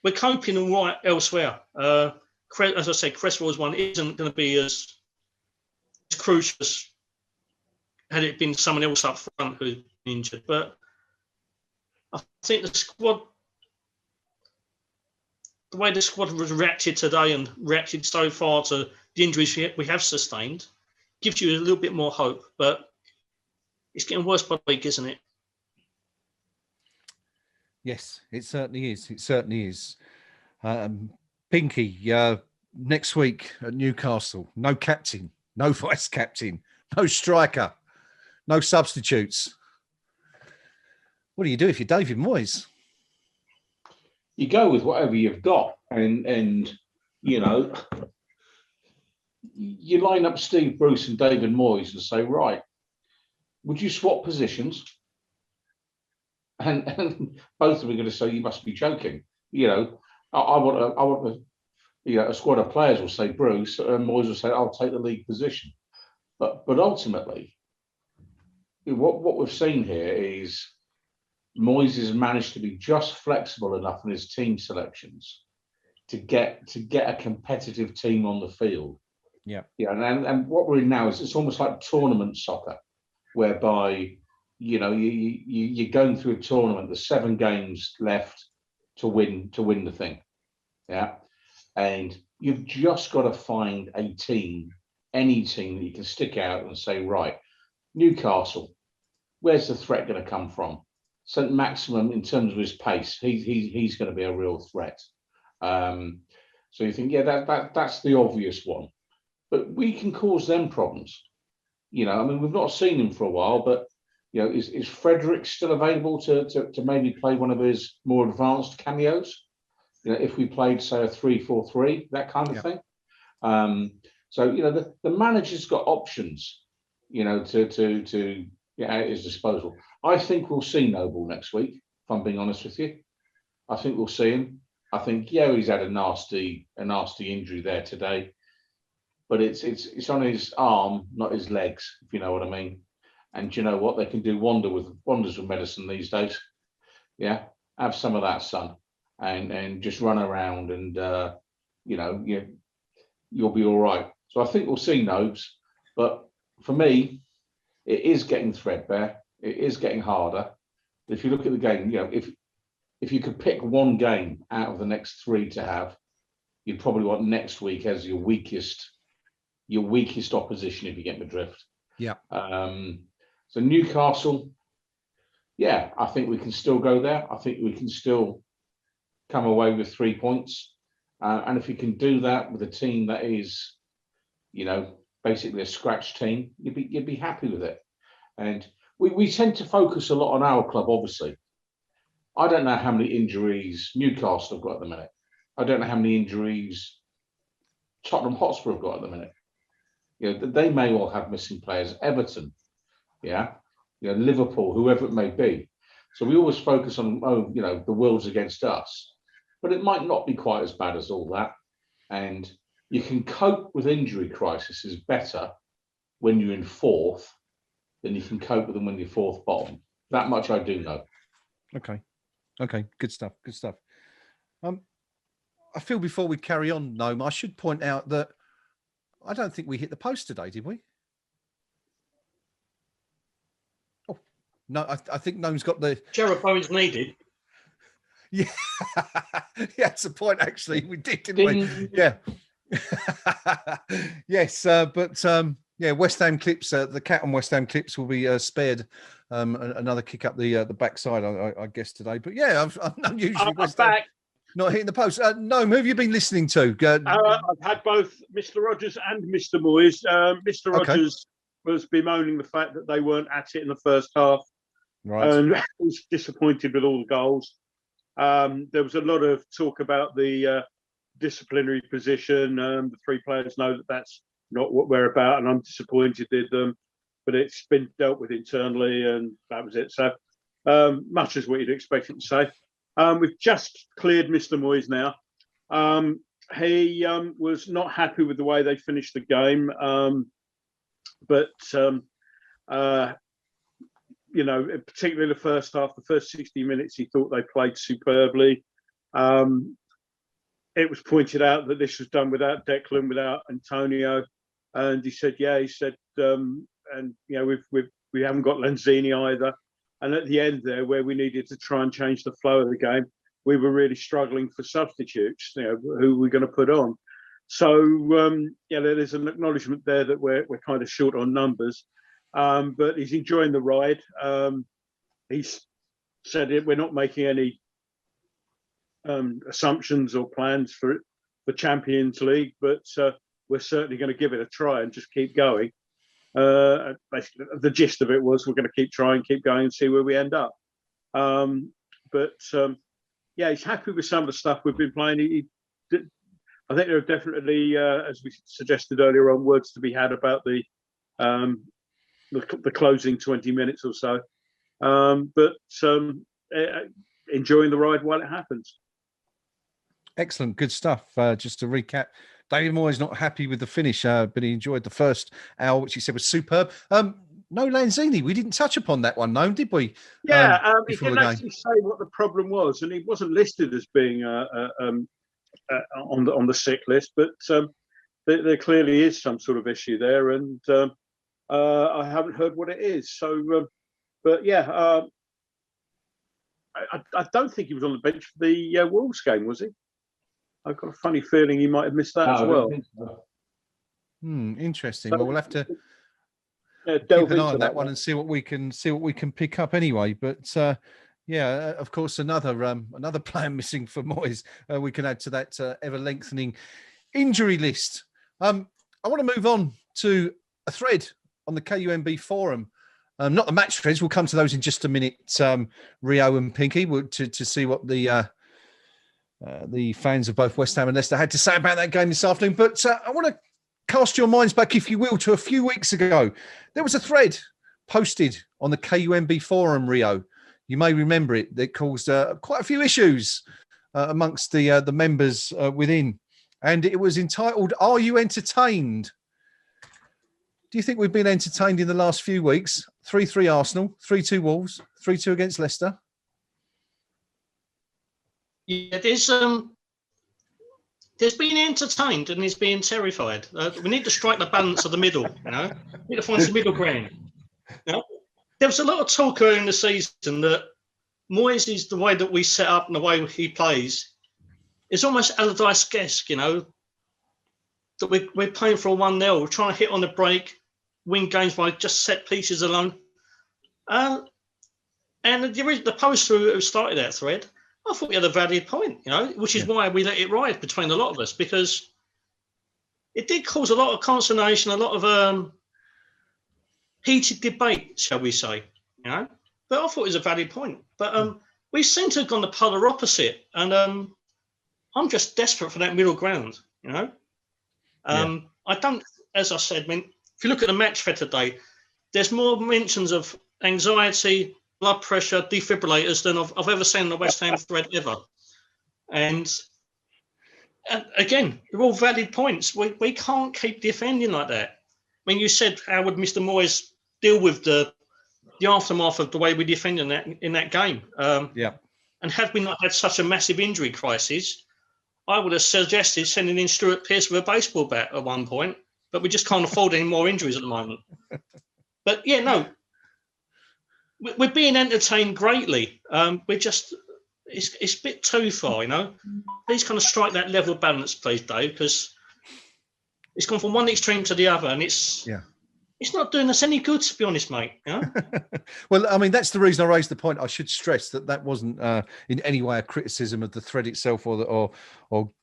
Speaker 4: We're coping all right elsewhere. As I said, Cresswell's one isn't going to be as crucial as had it been someone else up front who's injured. But I think the squad, the way the squad has reacted today and reacted so far to the injuries we have sustained, gives you a little bit more hope, but it's getting worse by the week, isn't it?
Speaker 1: Yes, it certainly is. It certainly is. Pinky, next week at Newcastle, no captain, no vice captain, no striker, no substitutes. What do you do if you're David Moyes?
Speaker 3: You go with whatever you've got, and you line up Steve Bruce and David Moyes and say, right, would you swap positions? And both of them are going to say, you must be joking. I want a squad of players will say Bruce, and Moyes will say, I'll take the league position. But ultimately, what we've seen here is Moyes has managed to be just flexible enough in his team selections to get a competitive team on the field. And what we're in now is it's almost like tournament soccer, whereby you're going through a tournament. There's 7 games left to win the thing, and you've just got to find a team, any team that you can stick out and say, right, Newcastle, where's the threat going to come from? St. Maximum, in terms of his pace, he's going to be a real threat. So you think, that's the obvious one. But we can cause them problems. We've not seen him for a while, but You know, is Frederick still available to maybe play one of his more advanced cameos? You know, if we played, say, a 3-4-3, that kind of thing. So, you know, the manager's got options, you know, to get at his disposal. I think we'll see Noble next week, if I'm being honest with you. I think we'll see him. I think, yeah, he's had a nasty injury there today, but it's on his arm, not his legs, if you know what I mean. And you know what? They can do wonders with medicine these days. Yeah, have some of that, son, and just run around, and you know, you'll be all right. So I think we'll see Nobes, but for me, it is getting threadbare. It is getting harder. If you look at the game, you know, if you could pick one game out of the next 3 to have, you'd probably want next week as your weakest opposition, if you get my drift.
Speaker 1: Yeah.
Speaker 3: So Newcastle, yeah, I think we can still go there. I think we can still come away with 3 points. And if you can do that with a team that is, you know, basically a scratch team, you'd be happy with it. And we tend to focus a lot on our club, obviously. I don't know how many injuries Newcastle have got at the minute. I don't know how many injuries Tottenham Hotspur have got at the minute. You know, they may well have missing players. Everton, yeah, you know, Liverpool, whoever it may be. So we always focus on, oh, you know, the world's against us, but it might not be quite as bad as all that. And you can cope with injury crises better when you're in fourth than you can cope with them when you're fourth bottom. That much I do know.
Speaker 1: Okay, good stuff. I feel before we carry on, Gnome, I should point out that I don't think we hit the post today, did we? Oh, no, I think Gnome's got the...
Speaker 4: Jeroboam's needed.
Speaker 1: Yeah, yeah, it's a point, actually. We did, didn't we? Yeah. Yes, but yeah, West Ham clips, the cat on West Ham clips will be spared another kick up the backside, I guess, today. But yeah, I'm usually West Ham not hitting the post. Gnome, who have you been listening to?
Speaker 2: I've had both Mr. Rogers and Mr. Moyes. Mr. Rogers was bemoaning the fact that they weren't at it in the first half.
Speaker 1: Right.
Speaker 2: And was disappointed with all the goals. There was a lot of talk about the disciplinary position. The 3 players know that that's not what we're about, and I'm disappointed in them. But it's been dealt with internally, and that was it. So much as what you'd expect him to say. We've just cleared Mr. Moyes now. He was not happy with the way they finished the game, but you know, particularly the first half, the first 60 minutes, he thought they played superbly. It was pointed out that this was done without Declan, without Antonio, and he said, yeah, he said, and you know, we haven't got Lanzini either. And at the end there, where we needed to try and change the flow of the game, we were really struggling for substitutes. You know, who we're going to put on. So yeah, there's an acknowledgement there that we're kind of short on numbers, but he's enjoying the ride. He's said we're not making any assumptions or plans for the Champions League, but we're certainly going to give it a try and just keep going. Basically, the gist of it was we're going to keep trying, keep going, and see where we end up. But yeah, he's happy with some of the stuff we've been playing. I think there are definitely, as we suggested earlier on, words to be had about the closing 20 minutes or so. But enjoying the ride while it happens.
Speaker 1: Excellent, good stuff. Just to recap, David Moyes not happy with the finish, but he enjoyed the first hour, which he said was superb. No Lanzini, we didn't touch upon that one, no, did we?
Speaker 2: Yeah, he didn't actually say what the problem was, and he wasn't listed as being on the sick list, but there clearly is some sort of issue there, and I haven't heard what it is. So, but yeah, I don't think he was on the bench for the Wolves game, was he? I've got a funny feeling he might have missed that as well.
Speaker 1: Interesting.
Speaker 2: So,
Speaker 1: well, we'll have to keep an eye on that one and see what we can pick up anyway. But yeah, of course, another player missing for Moyes. We can add to that ever lengthening injury list. I want to move on to a thread on the KUMB Forum Not the match threads. We'll come to those in just a minute. Rio and Pinky, to see what the fans of both West Ham and Leicester had to say about that game this afternoon. But I want to cast your minds back, if you will, to a few weeks ago. There was a thread posted on the KUMB Forum, Rio. You may remember it. That caused quite a few issues amongst the members within. And it was entitled, "Are You Entertained?" Do you think we've been entertained in the last few weeks? 3-3 Arsenal, 3-2 Wolves, 3-2 against Leicester.
Speaker 4: Yeah, there's been entertained and there's been terrified. We need to strike the balance of the middle, We need to find some middle ground. There was a lot of talk earlier in the season that Moyes is the way that we set up and the way he plays. It's almost Allardyce-esque, that we're playing for a 1-0. We're trying to hit on the break, win games by just set pieces alone. And the poster who started that thread, I thought we had a valid point, which is why we let it ride between a lot of us, because it did cause a lot of consternation, a lot of heated debate, shall we say, But I thought it was a valid point. But we seem to have gone the polar opposite, and I'm just desperate for that middle ground, I don't, as I said, if you look at the match for today, there's more mentions of anxiety, blood pressure, defibrillators than I've ever seen in the West Ham thread ever. And again, they're all valid points. We can't keep defending like that. You said, how would Mr. Moyes deal with the aftermath of the way we defended in that game? And had we not had such a massive injury crisis, I would have suggested sending in Stuart Pearce with a baseball bat at one point, but we just can't afford any more injuries at the moment. But yeah, no, we're being entertained greatly. We're just, it's a bit too far, Please kind of strike that level balance, please, Dave, because it's gone from one extreme to the other, and it's not doing us any good, to be honest, mate.
Speaker 1: Well, I mean, that's the reason I raised the point. I should stress that wasn't in any way a criticism of the thread itself or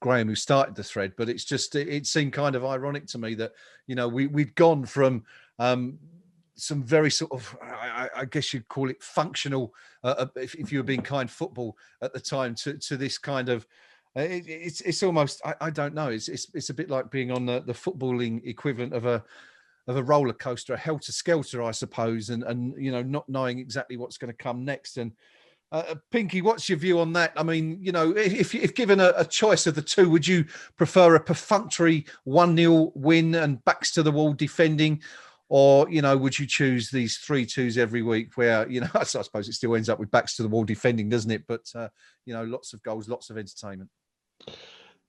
Speaker 1: Graham who started the thread, but it's just it seemed kind of ironic to me that we'd gone from some very sort of I guess you'd call it functional, if you were being kind, football at the time to this kind of. It's almost I don't know. It's a bit like being on the footballing equivalent of a roller coaster, a helter skelter, I suppose, and not knowing exactly what's going to come next. And Pinky, what's your view on that? I mean, if given a choice of the two, would you prefer a perfunctory 1-0 win and backs to the wall defending, or would you choose these 3-2s every week where I suppose it still ends up with backs to the wall defending, doesn't it? But lots of goals, lots of entertainment.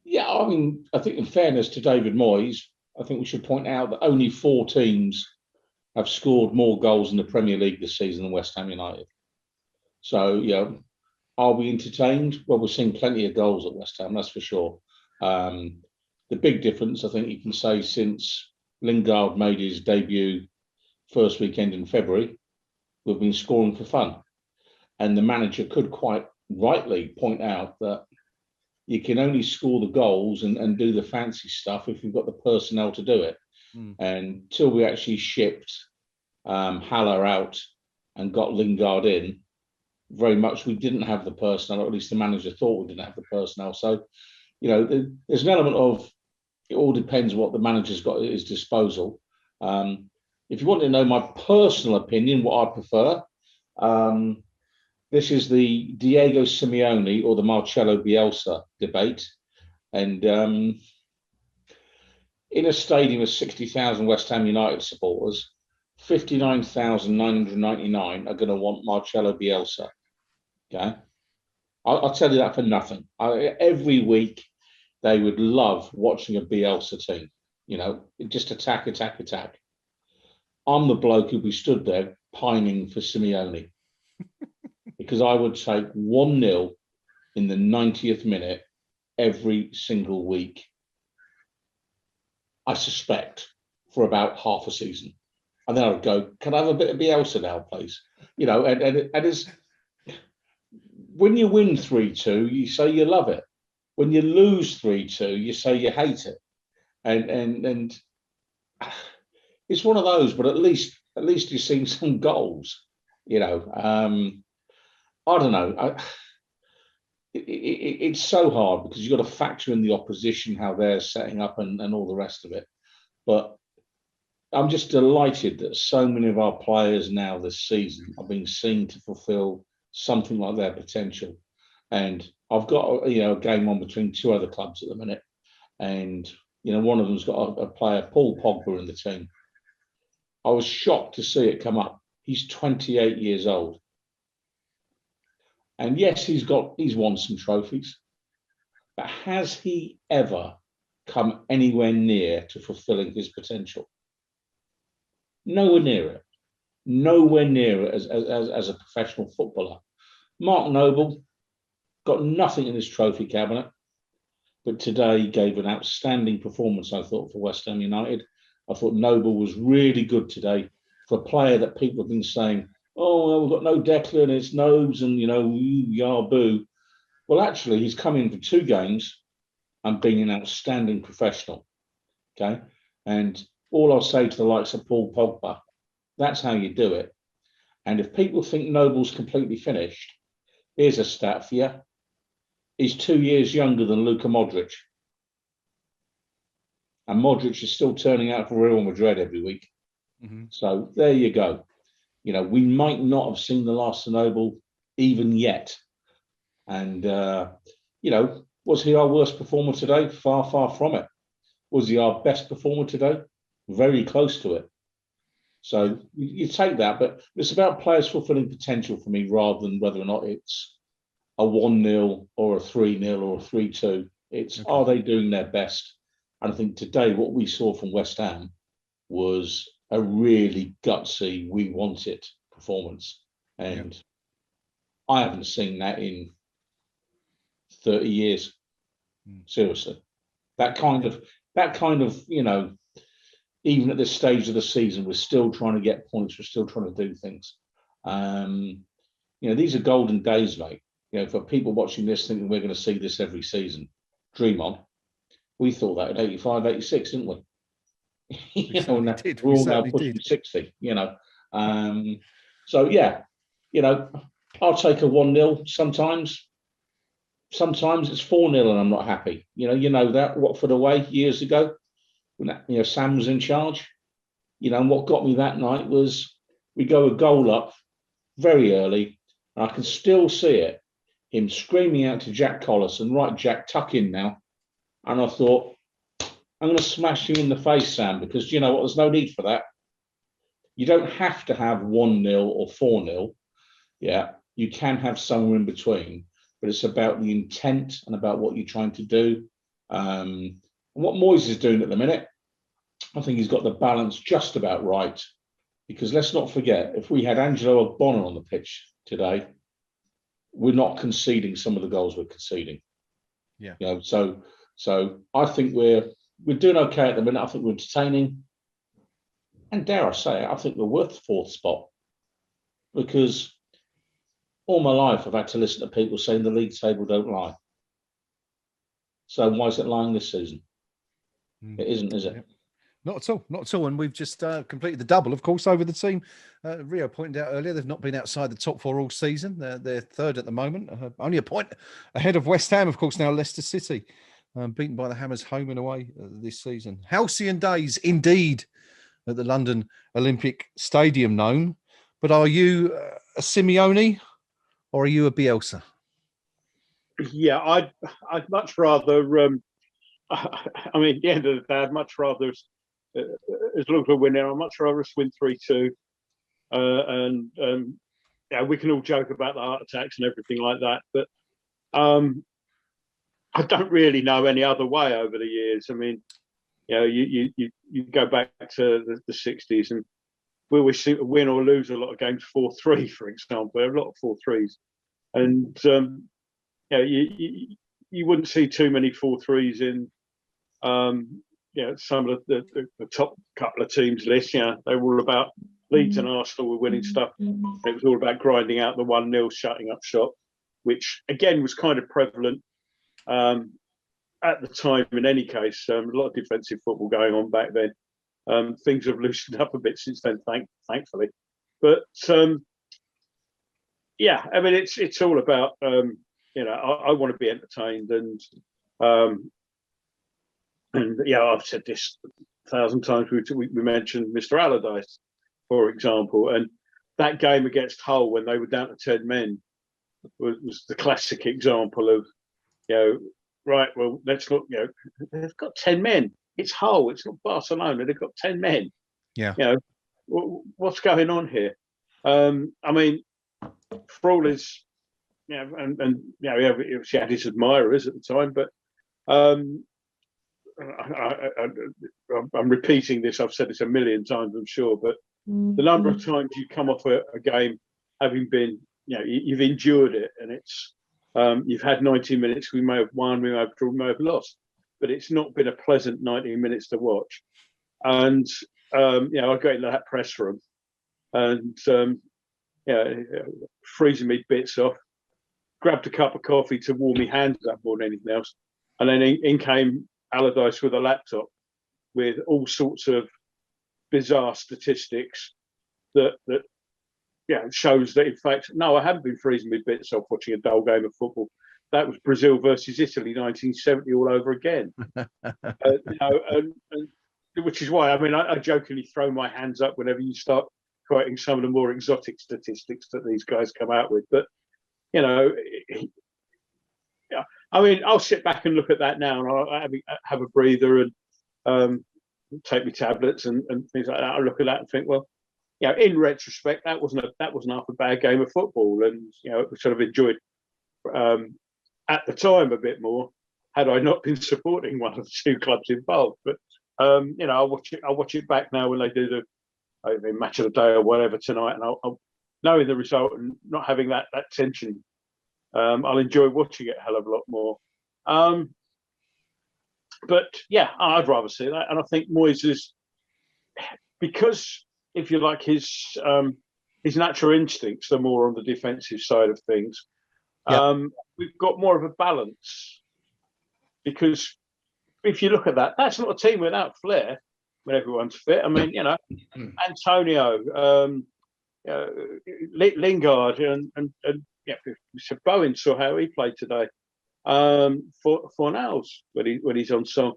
Speaker 3: Yeah, I mean, I think in fairness to David Moyes, I think we should point out that only 4 teams have scored more goals in the Premier League this season than West Ham United. So, are we entertained? Well, we're seeing plenty of goals at West Ham, that's for sure. The big difference, I think you can say, since Lingard made his debut first weekend in February, we've been scoring for fun. And the manager could quite rightly point out that you can only score the goals and do the fancy stuff if you've got the personnel to do it. And until we actually shipped Haller out and got Lingard in, very much we didn't have the personnel, or at least the manager thought we didn't have the personnel. So, there's an element of, it all depends what the manager's got at his disposal. If you want to know my personal opinion, what I prefer, this is the Diego Simeone or the Marcelo Bielsa debate. And in a stadium of 60,000 West Ham United supporters, 59,999 are going to want Marcelo Bielsa. Okay? I'll tell you that for nothing. Every week, they would love watching a Bielsa team. Just attack. I'm the bloke who'd be stood there pining for Simeone. Because I would take 1-0 in the 90th minute every single week, I suspect, for about half a season. And then I would go, can I have a bit of Bielsa now, please? And it's, when you win 3-2, you say you love it. When you lose 3-2, you say you hate it. And it's one of those, but at least at least you've seen some goals. You know, I don't know. It's so hard because you've got to factor in the opposition, how they're setting up, and all the rest of it. But I'm just delighted that so many of our players now this season are being seen to fulfil something like their potential. And I've got a game on between two other clubs at the minute, and one of them's got a player, Paul Pogba, in the team. I was shocked to see it come up. He's 28 years old. And yes, he's won some trophies, but has he ever come anywhere near to fulfilling his potential? Nowhere near it. Nowhere near it as a professional footballer. Mark Noble got nothing in his trophy cabinet, but today gave an outstanding performance, I thought, for West Ham United. I thought Noble was really good today for a player that people have been saying, oh, well, we've got no Declan, it's Nobes, and, boo. Well, actually, he's come in for 2 games and being an outstanding professional, okay? And all I'll say to the likes of Paul Pogba, that's how you do it. And if people think Noble's completely finished, here's a stat for you. He's 2 years younger than Luka Modric. And Modric is still turning out for Real Madrid every week. Mm-hmm. So there you go. We might not have seen the last of Noble even yet. And, was he our worst performer today? Far, far from it. Was he our best performer today? Very close to it. So you take that, but it's about players fulfilling potential for me rather than whether or not it's a 1-0 or a 3-0 or a 3-2. It's okay. Are they doing their best? And I think today what we saw from West Ham was a really gutsy, we want it performance. And I haven't seen that in 30 years. Seriously. That kind of, even at this stage of the season, we're still trying to get points. We're still trying to do things. These are golden days, mate. For people watching this thinking we're going to see this every season, dream on. We thought that at 85, 86, didn't we? We're all now pushing 60, So, I'll take a 1-0 sometimes. Sometimes it's 4-0 and I'm not happy. That Watford away years ago when Sam was in charge. And what got me that night was we go a goal up very early, and I can still see it. Him screaming out to Jack Collison, right, Jack, tuck in now. And I thought, I'm going to smash you in the face, Sam, because you know what? There's no need for that. You don't have to have 1-0 or 4-0. Yeah, you can have somewhere in between, but it's about the intent and about what you're trying to do. And what Moyes is doing at the minute, I think he's got the balance just about right. Because let's not forget, if we had Angelo Ogbonna on the pitch today, we're not conceding some of the goals we're conceding. Yeah. So I think we're doing okay at the minute. I think we're entertaining. And dare I say it, I think we're worth the 4th spot. Because all my life I've had to listen to people saying the league table don't lie. So why is it lying this season? It isn't, is it?
Speaker 1: Not at all. Not at all. And we've just completed the double, of course, over the team. Rio pointed out earlier, they've not been outside the top 4 all season. They're 3rd at the moment. Only a point ahead of West Ham, of course, now Leicester City. Beaten by the Hammers home and away this season. Halcyon days, indeed, at the London Olympic Stadium, known. But are you a Simeone or are you a Bielsa?
Speaker 2: Yeah, I'd much rather... at the end of the day, I'd much rather... as long as we're winning, I'd much rather us win 3-2. We can all joke about the heart attacks and everything like that, but I don't really know any other way over the years. You go back to the 60s and we always seem to win or lose a lot of games 4-3, for example, a lot of 4-3s. And, you wouldn't see too many 4-3s in, some of the top couple of teams list. They were all about Leeds and Arsenal were winning stuff. It was all about grinding out the 1-0, shutting up shop, which again was kind of prevalent at the time. In any case, a lot of defensive football going on back then. Things have loosened up a bit since then, thankfully. But yeah, I mean, it's all about I want to be entertained, and yeah, I've said this 1,000 times. We mentioned Mr. Allardyce, for example, and that game against Hull when they were down to 10 men was the classic example of, right, well, let's look, they've got 10 men. It's Hull, it's not Barcelona. They've got 10 men.
Speaker 1: Yeah.
Speaker 2: What's going on here? I mean, for all his, she had his admirers at the time, but I'm repeating this. I've said this a million times, I'm sure, but the number of times you come off a game having been, you've endured it, and it's you've had 90 minutes. We may have won, we may have drawn, we may have lost, but it's not been a pleasant 90 minutes to watch. And I go into that press room, and freezing me bits off. Grabbed a cup of coffee to warm my hands up more than anything else, and then in came Allardyce with a laptop with all sorts of bizarre statistics that shows that, in fact, no, I haven't been freezing my bits off watching a dull game of football. That was Brazil versus Italy 1970 all over again. And which is why, I mean, I jokingly throw my hands up whenever you start quoting some of the more exotic statistics that these guys come out with. But I mean, I'll sit back and look at that now, and I'll have a breather and take my tablets and things like that. I look at that and think, well, in retrospect, that wasn't half a bad game of football, and we sort of enjoyed at the time a bit more had I not been supporting one of the two clubs involved. But I'll watch it back now when they do the match of the day or whatever tonight, and I'll knowing the result and not having that tension. I'll enjoy watching it a hell of a lot more. But yeah, I'd rather see that. And I think Moyes is, because if you like, his natural instincts are more on the defensive side of things. Yep. We've got more of a balance, because if you look at that, that's not a team without flair when everyone's fit. I mean, Antonio, Lingard, and Mr. Bowen saw how he played today. Fornals when he's on song.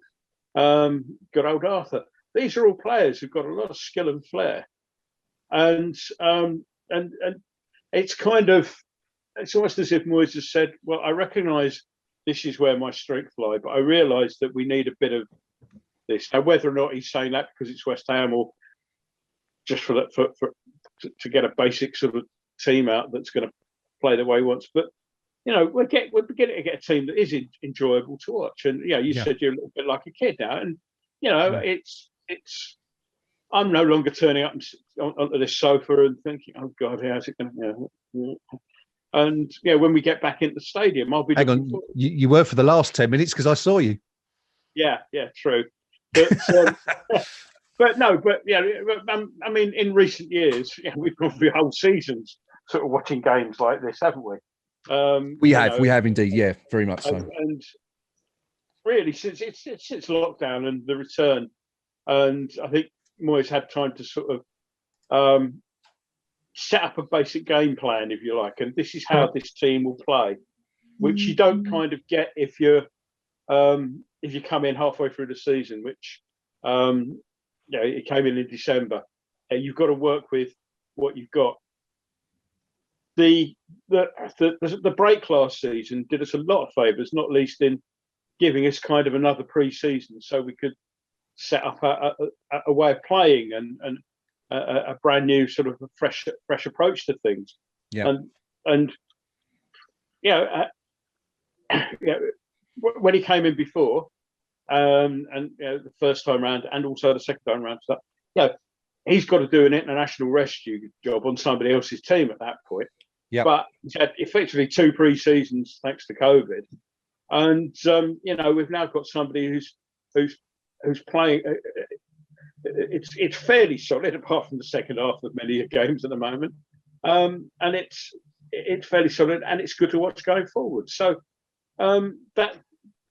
Speaker 2: Good old Arthur. These are all players who've got a lot of skill and flair, and it's kind of, it's almost as if Moyes has said, well, I recognise this is where my strengths lie, but I realise that we need a bit of this. Now, whether or not he's saying that because it's West Ham or just for to get a basic sort of team out that's going to play the way he wants, but we're beginning to get a team that is enjoyable to watch. And you said you're a little bit like a kid now, and it's. I'm no longer turning up onto this sofa and thinking, "Oh God, how's it going to?" And when we get back into the stadium, I'll be.
Speaker 1: Hang on, you were for the last 10 minutes because I saw you.
Speaker 2: Yeah, true. But I mean, in recent years, we've gone through whole seasons sort of watching games like this, haven't we?
Speaker 1: We have indeed, yeah, very much so.
Speaker 2: And really, since lockdown and the return, and I think Moyes had time to sort of set up a basic game plan, if you like, and this is how this team will play, which you don't kind of get if you come in halfway through the season, which it came in December. You've got to work with what you've got. The break last season did us a lot of favours, not least in giving us kind of another pre-season, so we could set up a way of playing and a brand new sort of fresh approach to things. Yeah. And when he came in before, the first time round and also the second time round, he's got to do an international rescue job on somebody else's team at that point. Yeah. But he's had effectively 2 pre-seasons thanks to COVID, and we've now got somebody who's playing. It's fairly solid, apart from the second half of many games at the moment, and it's fairly solid, and it's good to watch going forward. So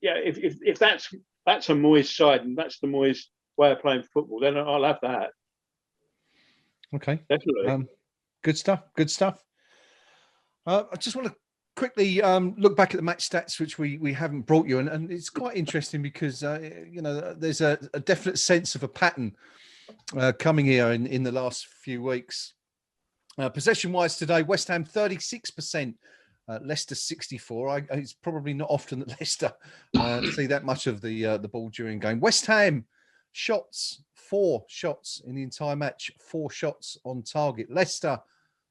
Speaker 2: if that's a Moyes side, and that's the Moyes way of playing football, then I'll have that.
Speaker 1: Okay,
Speaker 2: Definitely.
Speaker 1: good stuff. Good stuff. I just want to quickly look back at the match stats, which we haven't brought you, and it's quite interesting because there's a definite sense of a pattern coming here in the last few weeks. Possession wise today, West Ham 36%, Leicester 64%. It's probably not often that Leicester see that much of the ball during game. West Ham shots, 4 shots in the entire match, 4 shots on target. Leicester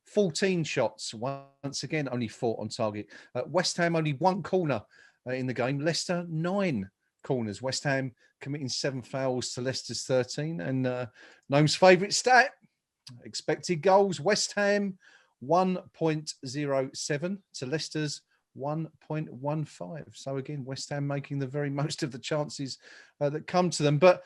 Speaker 1: 14 shots, once again only 4 on target. West Ham only 1 corner in the game. Leicester 9 corners. West Ham committing 7 fouls to Leicester's 13. And Gnome's favourite stat, expected goals. West Ham 1.07 to Leicester's 1.15. So again, West Ham making the very most of the chances that come to them. But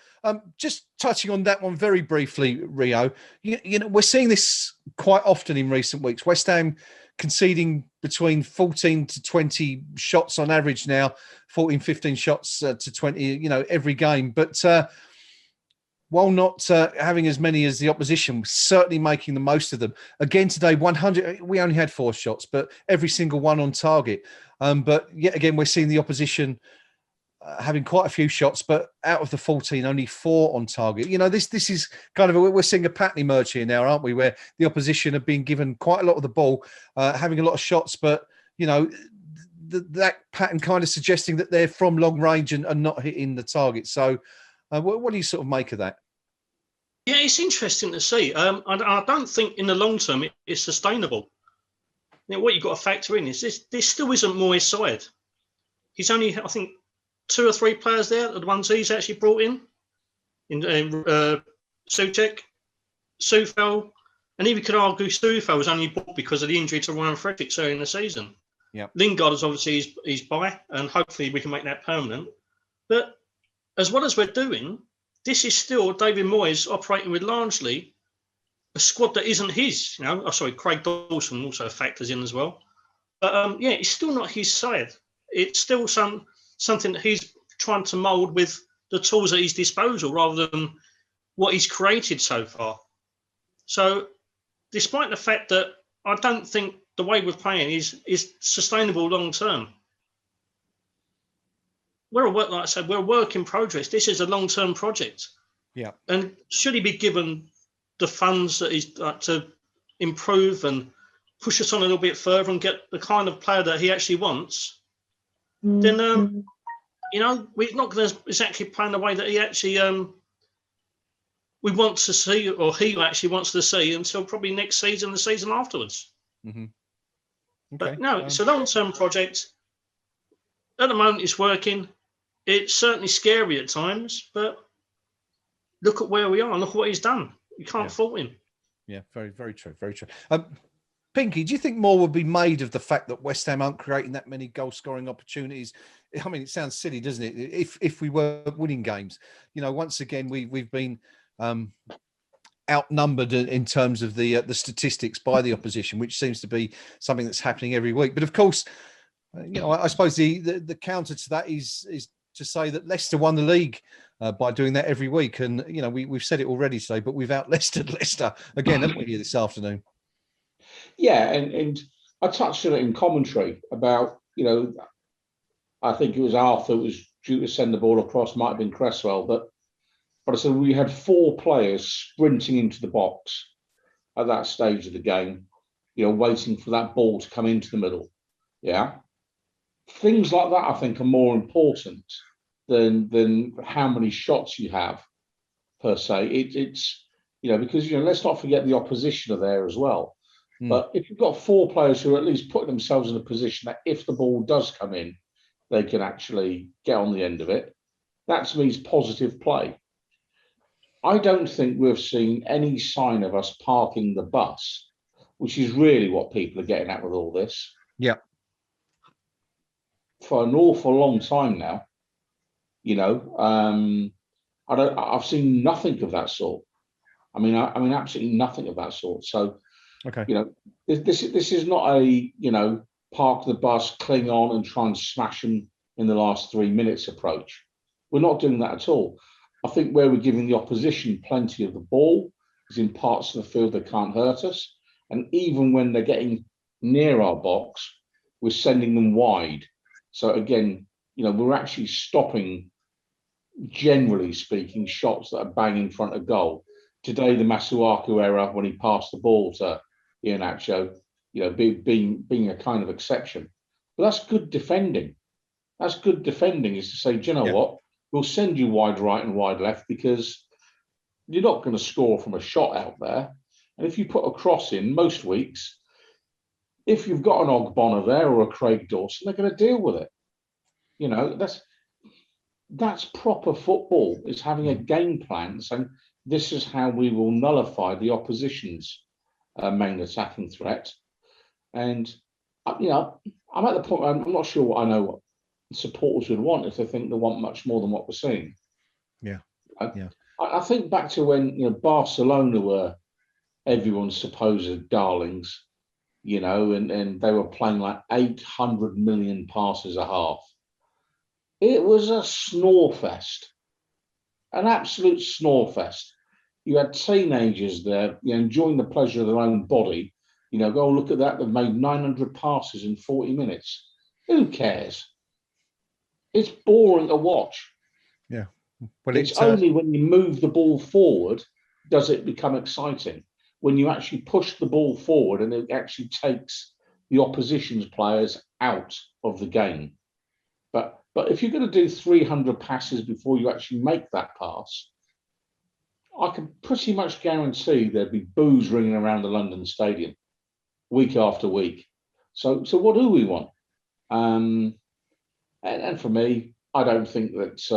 Speaker 1: just touching on that one very briefly, Rio, you know, we're seeing this quite often in recent weeks. West Ham conceding between 14 to 20 shots on average now, 14, 15 shots to 20, you know, every game. But while not having as many as the opposition, certainly making the most of them. Again today, 100. We only had 4 shots, but every single one on target. But yet again, we're seeing the opposition having quite a few shots, but out of the 14, only 4 on target. You know, this is kind of we're seeing a pattern emerge here now, aren't we? Where the opposition have been given quite a lot of the ball, having a lot of shots, but you know, that pattern kind of suggesting that they're from long range and not hitting the target. So. What do you sort of make of that?
Speaker 4: Yeah, it's interesting to see. I don't think in the long term it's sustainable. You know, what you've got to factor in is this still isn't Moyes' side. He's only, I think, 2 or 3 players there, the ones he's actually brought in Soucek, Soufal, and even could argue Soufal was only bought because of the injury to Ryan Fredericks early in the season.
Speaker 1: Yeah,
Speaker 4: Lingard is obviously he's by, and hopefully we can make that permanent. But as well as we're doing, this is still David Moyes operating with largely a squad that isn't his. You know, Craig Dawson also factors in as well. But yeah, it's still not his side. It's still something that he's trying to mould with the tools at his disposal rather than what he's created so far. So, despite the fact that I don't think the way we're playing is sustainable long term. Like I said, we're a work in progress. This is a long-term project.
Speaker 1: Yeah. And
Speaker 4: should he be given the funds that he's to improve and push us on a little bit further and get the kind of player that he actually wants, then you know, we're not going to exactly play in the way that he actually we want to see, or he actually wants to see until probably next season, the season afterwards.
Speaker 1: Mm-hmm. Okay.
Speaker 4: But no, it's a long-term project. At the moment, it's working. It's certainly scary at times, but look at where we are and look at what he's done. You can't fault him. Yeah,
Speaker 1: very, very true. Very true. Pinky, do you think more would be made of the fact that West Ham aren't creating that many goal-scoring opportunities? I mean, it sounds silly, doesn't it? If we were winning games, you know, once again, we've been outnumbered in terms of the statistics by the opposition, which seems to be something that's happening every week. But of course, you know, I suppose the counter to that is to say that Leicester won the league by doing that every week. And, you know, we've said it already today, but we've out-Leicestered Leicester again, haven't we, here this afternoon?
Speaker 3: Yeah, and I touched on it in commentary about, you know, I think it was Arthur who was due to send the ball across, might have been Cresswell, but I said we had 4 players sprinting into the box at that stage of the game, you know, waiting for that ball to come into the middle. Yeah. Things like that, I think, are more important than how many shots you have per se. It's you know, because, you know, let's not forget the opposition are there as well. But if you've got 4 players who are at least putting themselves in a position that if the ball does come in, they can actually get on the end of it, that to me is positive play. I don't think we've seen any sign of us parking the bus, which is really what people are getting at with all this.
Speaker 1: Yeah.
Speaker 3: For an awful long time now, you know, I've seen nothing of that sort. I mean, absolutely nothing of that sort. So,
Speaker 1: okay,
Speaker 3: you know, this is not a, you know, park the bus, cling on and try and smash them in the last 3 minutes approach. We're not doing that at all. I think where we're giving the opposition plenty of the ball is in parts of the field that can't hurt us. And even when they're getting near our box, we're sending them wide. So again, we're actually stopping, generally speaking, shots that are bang in front of goal. Today, the Masuaku error when he passed the ball to Iheanacho, being a kind of exception. But that's good defending. That's good defending, is to say, do you know what? We'll send you wide right and wide left because you're not going to score from a shot out there. And if you put a cross in most weeks, if you've got an Ogbonna there or a Craig Dawson, they're going to deal with it. That's proper football, is having a game plan. So this is how we will nullify the opposition's main attacking threat. And, I'm at the point, I'm not sure what I know what supporters would want if they think they want much more than what we're seeing. I think back to when Barcelona were everyone's supposed darlings, and they were playing like 800 million passes a half. It was a snore fest, an absolute snore fest. You had teenagers there, enjoying the pleasure of their own body. Go look at that. They've made 900 passes in 40 minutes. Who cares? It's boring to watch.
Speaker 1: Yeah. Well,
Speaker 3: it's only when you move the ball forward does it become exciting. When you actually push the ball forward and it actually takes the opposition's players out of the game. But if you're going to do 300 passes before you actually make that pass, I can pretty much guarantee there'd be boos ringing around the London Stadium week after week. So what do we want? And for me, I don't think it's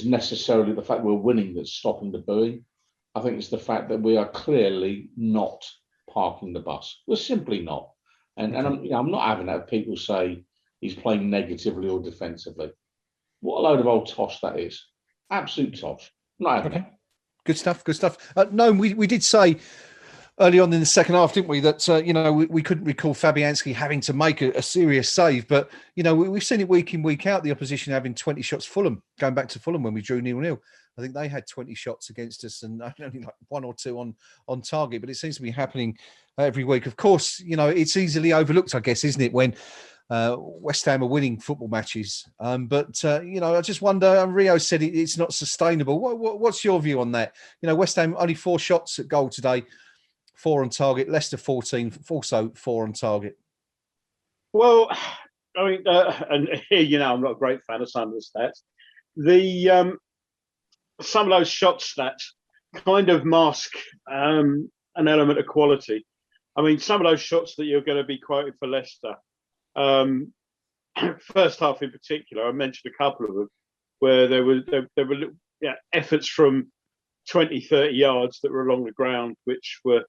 Speaker 3: necessarily the fact we're winning that's stopping the booing. I think it's the fact that we are clearly not parking the bus. We're simply not. And I'm not having that people say he's playing negatively or defensively. What a load of old tosh that is. Absolute tosh. Not having it.
Speaker 1: Good stuff. No, we did say early on in the second half, didn't we, that, we couldn't recall Fabianski having to make a serious save. But, we've seen it week in, week out, the opposition having 20 shots. Fulham, going back to Fulham when we drew 0-0. I think they had 20 shots against us and only like 1 or 2 on target. But it seems to be happening every week. Of course, it's easily overlooked, I guess, isn't it, when West Ham are winning football matches. But I just wonder, Rio said it's not sustainable. What's your view on that? West Ham only 4 shots at goal today, 4 on target. Leicester 14, also 4 on target.
Speaker 2: Well, I mean, and here, I'm not a great fan of some of the stats. Some of those shot stats kind of mask an element of quality. I mean, some of those shots that you're going to be quoted for Leicester, first half in particular, I mentioned a couple of them where there were efforts from 20, 30 yards that were along the ground, which were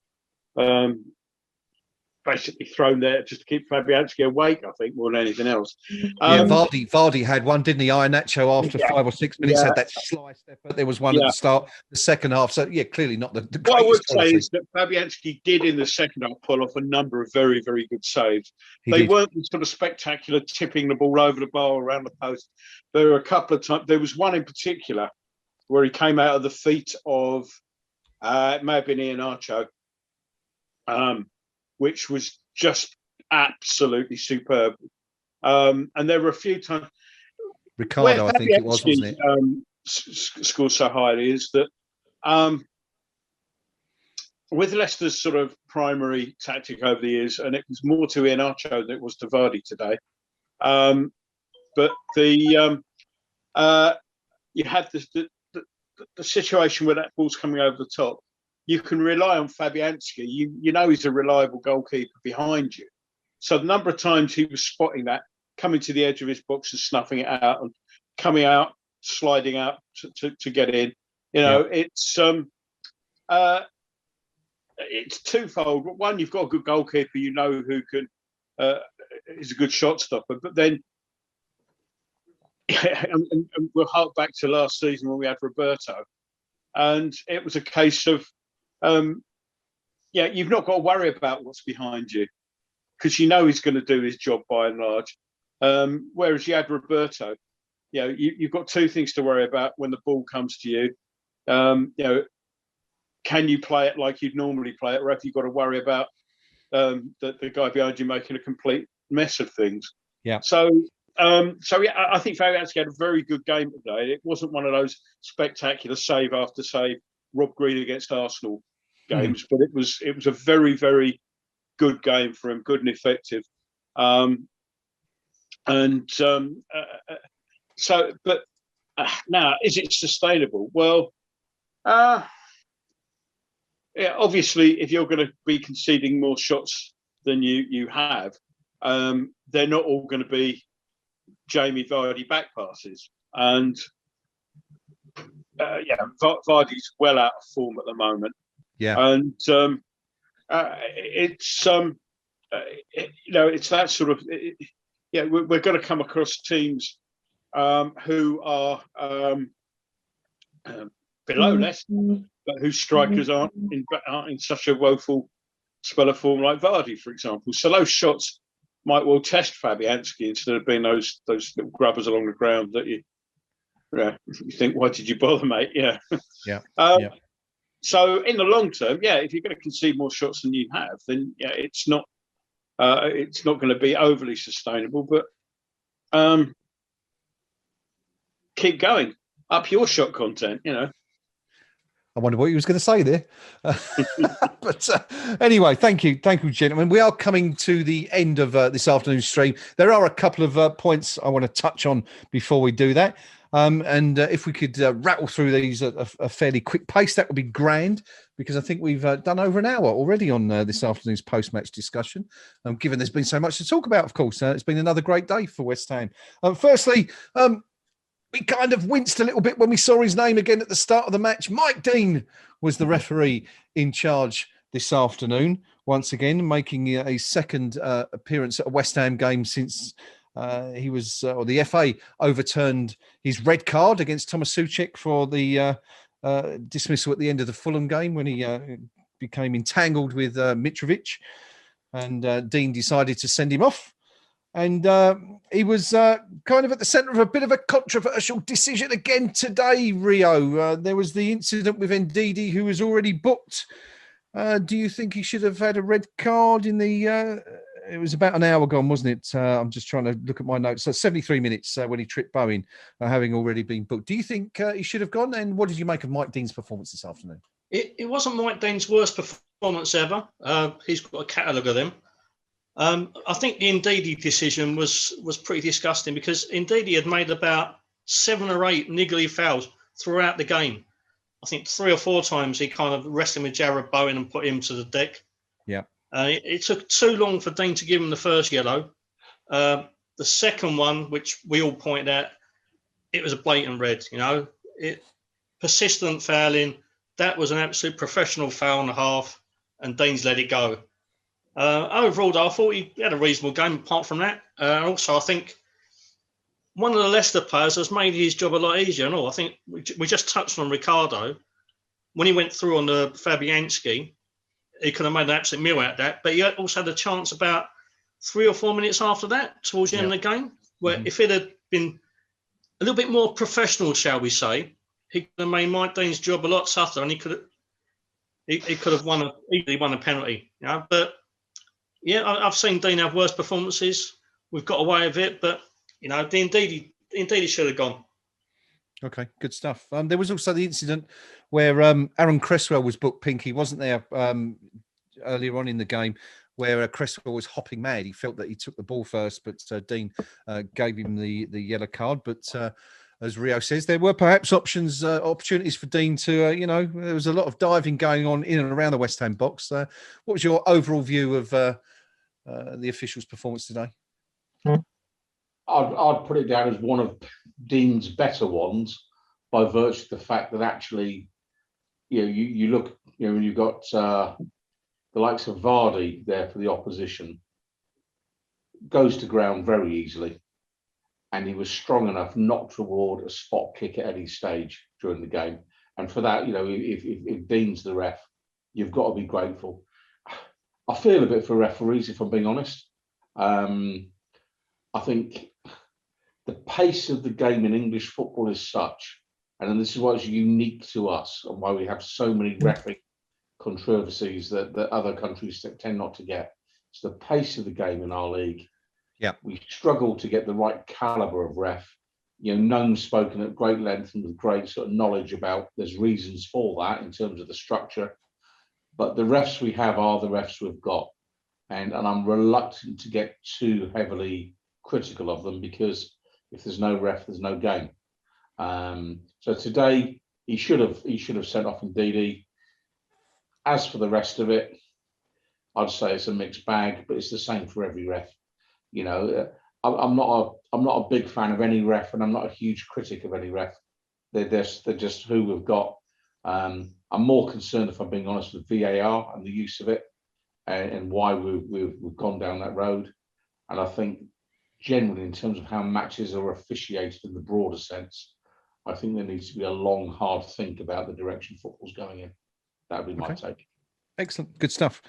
Speaker 2: basically thrown there just to keep Fabianski awake, I think, more than anything else.
Speaker 1: Vardy had one, didn't he? Iheanacho after 5 or 6 minutes had that slice effort. There was one at the start, the second half. So, clearly not the greatest
Speaker 2: What I would
Speaker 1: quality.
Speaker 2: say is that Fabianski did in the second half pull off a number of very, very good saves. They weren't sort of spectacular, tipping the ball over the bar around the post. There were a couple of times. There was one in particular where he came out of the feet of, it may have been Iheanacho, which was just absolutely superb. And there were a few times.
Speaker 1: Ricardo, I think it was, wasn't it?
Speaker 2: Scored so highly is that with Leicester's sort of primary tactic over the years, and it was more to Iheanacho than it was to Vardy today. But you had the situation where that ball's coming over the top. You can rely on Fabianski. You know he's a reliable goalkeeper behind you. So the number of times he was spotting that, coming to the edge of his box and snuffing it out, and coming out, sliding out to get in. It's twofold. One, you've got a good goalkeeper, who can is a good shot stopper. But then, and we'll hark back to last season when we had Roberto, and it was a case of, you've not got to worry about what's behind you because he's going to do his job by and large. Whereas you had Roberto, you've got two things to worry about when the ball comes to you. Can you play it like you'd normally play it, or have you got to worry about the guy behind you making a complete mess of things?
Speaker 1: Yeah.
Speaker 2: So I think Fabianski had a very good game today. It wasn't one of those spectacular save after save Rob Green against Arsenal games, but it was a very, very good game for him, good and effective. Now, is it sustainable? Well, obviously, if you're going to be conceding more shots than you have, they're not all going to be Jamie Vardy back passes. And Vardy's well out of form at the moment.
Speaker 1: Yeah.
Speaker 2: And it's that sort of we're going to come across teams who are below Leicester, but whose strikers aren't in such a woeful spell of form like Vardy, for example. So those shots might well test Fabianski instead of being those little grubbers along the ground that you think, why did you bother, mate? Yeah. So in the long term, if you're going to concede more shots than you have, then it's not going to be overly sustainable. But keep going, up your shot content.
Speaker 1: I wonder what he was going to say there. But anyway, thank you, gentlemen. We are coming to the end of this afternoon's stream. There are a couple of points I want to touch on before we do that. And if we could rattle through these at a fairly quick pace, that would be grand, because I think we've done over an hour already on this afternoon's post-match discussion. Given there's been so much to talk about, of course. It's been another great day for West Ham. Firstly, we kind of winced a little bit when we saw his name again at the start of the match. Mike Dean was the referee in charge this afternoon, once again, making a second appearance at a West Ham game since he was, or the FA overturned his red card against Thomas Souček for the dismissal at the end of the Fulham game when he became entangled with Mitrovic, and Dean decided to send him off. And he was kind of at the centre of a bit of a controversial decision again today, Rio. There was the incident with Ndidi, who was already booked. Do you think he should have had a red card in the... it was about an hour gone, wasn't it? I'm just trying to look at my notes. So 73 minutes when he tripped Bowen, having already been booked. Do you think he should have gone? And what did you make of Mike Dean's performance this afternoon?
Speaker 4: It wasn't Mike Dean's worst performance ever. He's got a catalogue of them. I think the Ndidi decision was pretty disgusting, because Ndidi had made about 7 or 8 niggly fouls throughout the game. I think 3 or 4 times he kind of wrestled with Jared Bowen and put him to the deck. Yeah. It took too long for Dean to give him the first yellow. The second one, which we all pointed out, it was a blatant red. Persistent fouling. That was an absolute professional foul and a half, and Dean's let it go. Overall, though, I thought he had a reasonable game apart from that. Also, I think one of the Leicester players has made his job a lot easier. And I think we just touched on Ricardo. When he went through on the Fabianski, he could have made an absolute meal out of that. But he also had a chance about 3 or 4 minutes after that, towards the end of the game, where if it had been a little bit more professional, shall we say, he could have made Mike Dean's job a lot tougher, and he could have easily won a penalty. But I've seen Dean have worse performances. We've got away with it, but indeed he should have gone. Okay, good stuff. There was also the incident where Aaron Cresswell was booked pinky, wasn't there, earlier on in the game, where Cresswell was hopping mad. He felt that he took the ball first, but Dean gave him the yellow card. But as Rio says, there were perhaps opportunities for Dean to, there was a lot of diving going on in and around the West Ham box. What was your overall view of the officials' performance today?
Speaker 3: I'd put it down as one of Dean's better ones, by virtue of the fact that actually, you look, when you've got the likes of Vardy there for the opposition, goes to ground very easily, and he was strong enough not to award a spot kick at any stage during the game. And for that, if Dean's the ref, you've got to be grateful. I feel a bit for referees, if I'm being honest. I think the pace of the game in English football is such, and this is what's unique to us and why we have so many referee controversies that other countries tend not to get. It's the pace of the game in our league.
Speaker 1: Yeah,
Speaker 3: we struggle to get the right caliber of ref. Gnome's spoken at great length and with great sort of knowledge about there's reasons for that in terms of the structure, but the refs we have are the refs we've got, and I'm reluctant to get too heavily critical of them, because if there's no ref, there's no game. So today he should have sent off Ndidi. As for the rest of it, I'd say it's a mixed bag, but it's the same for every ref. I'm not a big fan of any ref, and I'm not a huge critic of any ref. They're just who we've got. I'm more concerned, if I'm being honest, with VAR and the use of it, and why we've gone down that road. And I think generally, in terms of how matches are officiated in the broader sense, I think there needs to be a long, hard think about the direction football's going in. That would be my take.
Speaker 1: Excellent, good stuff.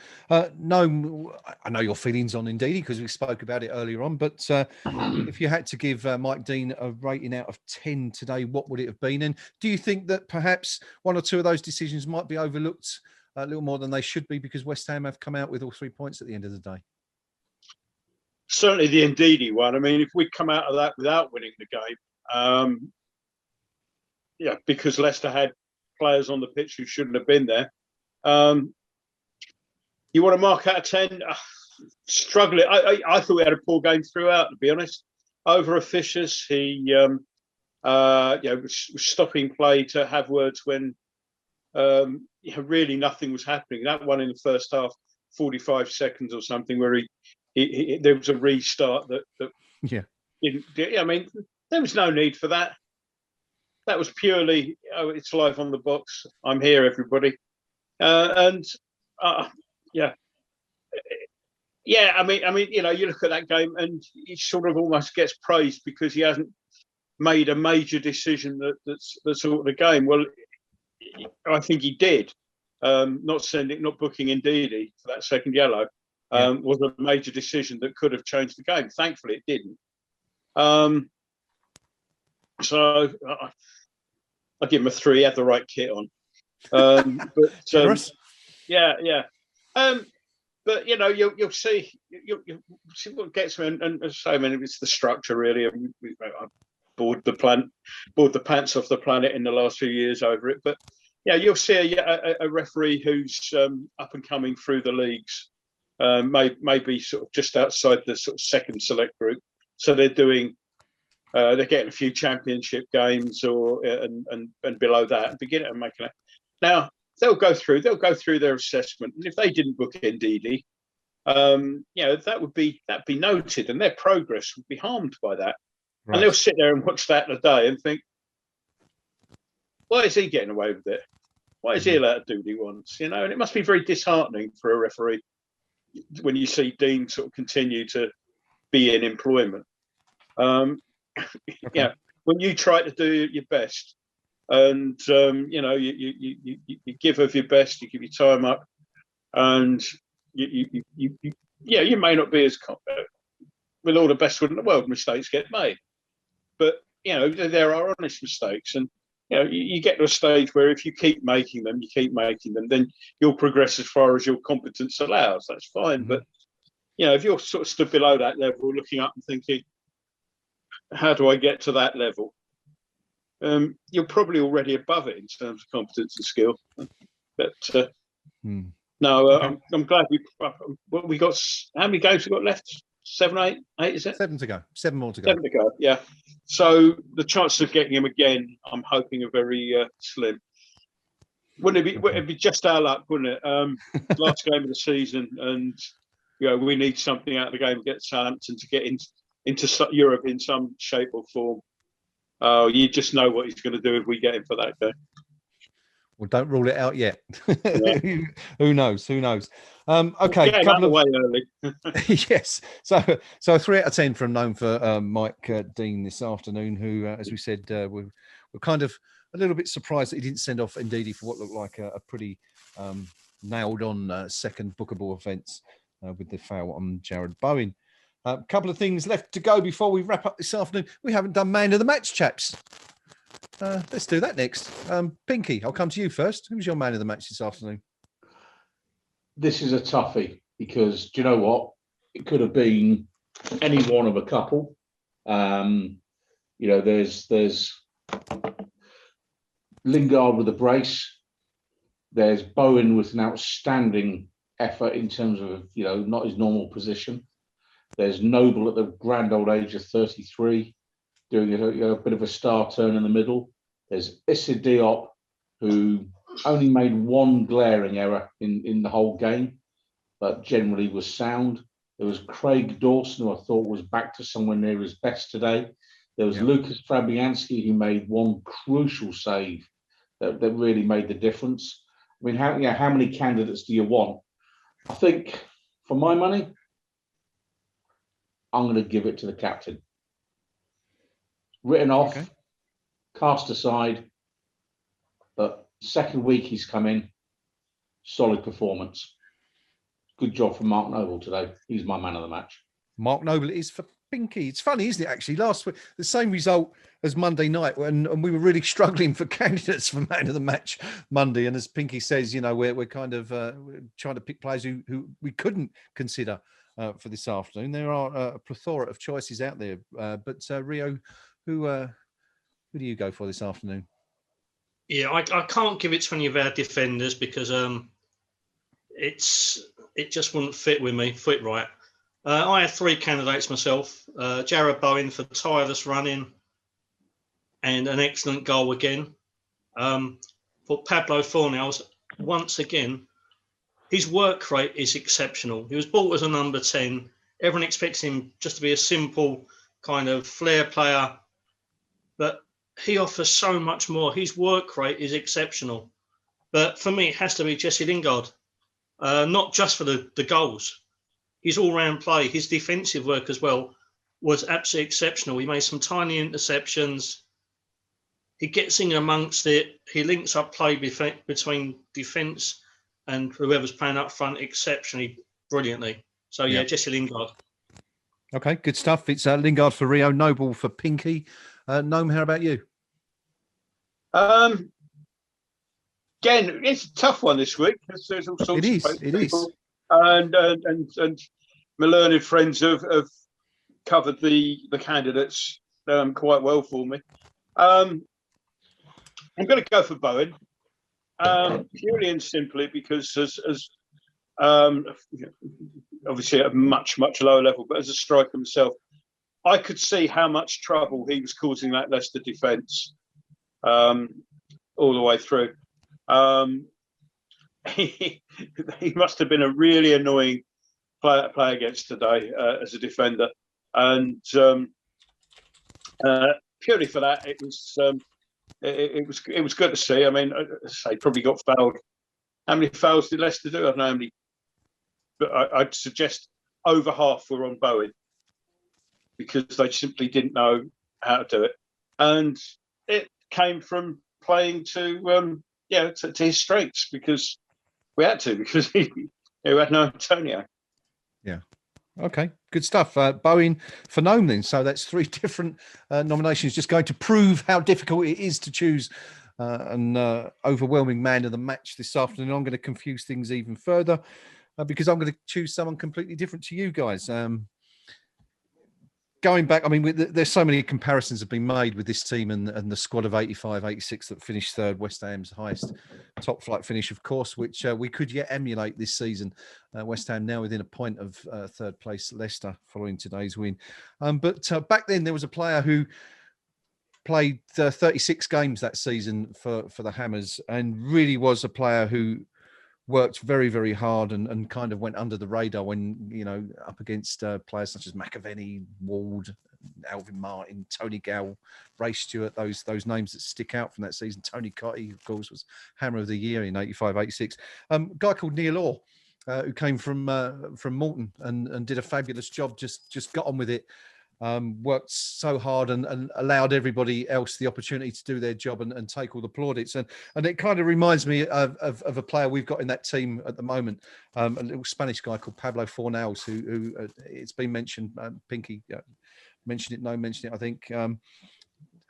Speaker 1: No, I know your feelings on Ndidi because we spoke about it earlier on, but if you had to give Mike Dean a rating out of 10 today, what would it have been? And do you think that perhaps one or two of those decisions might be overlooked a little more than they should be, because West Ham have come out with all 3 points at the end of the day?
Speaker 2: Certainly the Ndidi one. I mean, if we'd come out of that without winning the game, because Leicester had players on the pitch who shouldn't have been there. You want to mark out of 10? Struggling. I thought we had a poor game throughout, to be honest. Over officious. He was stopping play to have words when really nothing was happening. That one in the first half, 45 seconds or something, where he there was a restart that didn't. I mean, there was no need for that. That was purely, it's live on the box. I'm here, everybody. I mean, you look at that game and he sort of almost gets praised because he hasn't made a major decision that's sort of the game. Well, I think he did. Not booking Ndidi for that second yellow was a major decision that could have changed the game. Thankfully, it didn't. So I'll give him a 3. He had the right kit on. But you'll see what gets me, and as I say, I mean, it's the structure really. I bored the pants off the planet in the last few years over it. But you'll see a referee who's up and coming through the leagues, maybe sort of just outside the sort of second select group. So they're getting a few championship games and below that, and beginning and making it. Now they'll go through their assessment, and if they didn't book Ndidi, that'd be noted, and their progress would be harmed by that. Right. And they'll sit there and watch that in a day and think, why is he getting away with it? Why is he allowed to do what he wants? And it must be very disheartening for a referee when you see Dean sort of continue to be in employment. When you try to do your best, and you give of your best, you give your time up, and you may not be as with all the best in the world, mistakes get made, but there are honest mistakes, and you get to a stage where if you keep making them, then you'll progress as far as your competence allows. That's fine. Mm-hmm. But if you're sort of stood below that level, looking up and thinking, how do I get to that level? You're probably already above it in terms of competence and skill. But I'm glad we got. How many games we got left? 7, 8, 8 is it?
Speaker 1: 7 to go. 7 more to go.
Speaker 2: 7 to go. Yeah. So the chances of getting him again, I'm hoping, are very slim. Wouldn't it be? It'd be just our luck, wouldn't it? Last game of the season, and we need something out of the game against Southampton to get into Europe in some shape or form. Oh, you just know what he's going to do if we get him for that game.
Speaker 1: Well, don't rule it out yet. Yeah. Who knows? Okay,
Speaker 2: yeah, couple of way early.
Speaker 1: Yes. So a 3 out of 10 from Gnome for Mike Dean this afternoon, who, as we said, we're kind of a little bit surprised that he didn't send off Ndidi for what looked like a pretty nailed-on second bookable offence with the foul on Jared Bowen. A couple of things left to go before we wrap up this afternoon. We haven't done man of the match, chaps. Let's do that next. Pinky, I'll come to you first. Who's your man of the match this afternoon?
Speaker 3: This is a toughie because do you know what? It could have been any one of a couple. You know, there's Lingard with a brace. There's Bowen with an outstanding effort in terms of, you know, not his normal position. There's Noble at the grand old age of 33, doing a bit of a star turn in the middle. There's Issa Diop, who only made one glaring error in the whole game, but generally was sound. There was Craig Dawson, who I thought was back to somewhere near his best today. There was Lucas Fabianski, who made one crucial save that really made the difference. I mean, how many candidates do you want? I think, for my money, I'm going to give it to the captain. Written off, cast aside, but second week he's come in, solid performance. Good job from Mark Noble today. He's my man of the match.
Speaker 1: Mark Noble is for Pinky. It's funny, isn't it, actually? Last week, the same result as Monday night, and we were really struggling for candidates for man of the match Monday. And as Pinky says, you know, we're kind of trying to pick players who we couldn't consider for this afternoon. There are a plethora of choices out there. But Rio, who do you go for this afternoon?
Speaker 4: Yeah, I can't give it to any of our defenders because it just wouldn't fit with me, fit right. I had three candidates myself. Jarrod Bowen for tireless running and an excellent goal again. For Pablo Fornals, once again, his work rate is exceptional. He was bought as a number 10. Everyone expects him just to be a simple kind of flair player, but he offers so much more. His work rate is exceptional. But for me, it has to be Jesse Lingard, not just for the goals. His all-round play, his defensive work as well, was absolutely exceptional. He made some tiny interceptions. He gets in amongst it. He links up play between defence and whoever's playing up front exceptionally brilliantly. So, yeah, Jesse Lingard.
Speaker 1: Okay, good stuff. It's Lingard for Rio, Noble for Pinky. Gnome, how about you?
Speaker 2: Again, it's a tough one this week. There's all sorts of people. And my learned friends have covered the candidates quite well for me. I'm going to go for Bowen, purely and simply because as obviously at a much lower level, but as a striker himself, I could see how much trouble he was causing that Leicester defence all the way through. He must have been a really annoying player against today as a defender, and purely for that, it was good to see. I mean, say probably got fouled. How many fouls did Leicester do? I don't know how many, but I'd suggest over half were on Bowen because they simply didn't know how to do it, and it came from playing to his strengths because. We had to because he had no Antonio.
Speaker 1: Yeah. Okay. Good stuff. Bowen for Gnome then. So that's three different nominations, just going to prove how difficult it is to choose an overwhelming man of the match this afternoon. I'm going to confuse things even further because I'm going to choose someone completely different to you guys. Going back, I mean, there's so many comparisons have been made with this team and the squad of 85, 86 that finished third, West Ham's highest top flight finish, of course, which we could yet emulate this season. West Ham now within a point of third place Leicester following today's win. But back then there was a player who played 36 games that season for the Hammers and really was a player who worked very, very hard and kind of went under the radar when, you know, up against players such as McAvenny, Ward, Alvin Martin, Tony Gow, Ray Stewart, those names that stick out from that season. Tony Cotty, of course, was Hammer of the Year in 85, 86. Guy called Neil Orr, who came from Morton and did a fabulous job, just got on with it. worked so hard and allowed everybody else the opportunity to do their job and take all the plaudits. And it kind of reminds me of a player we've got in that team at the moment, a little Spanish guy called Pablo Fornals, who it's been mentioned, Pinky mentioned it, no mentioned it, I think.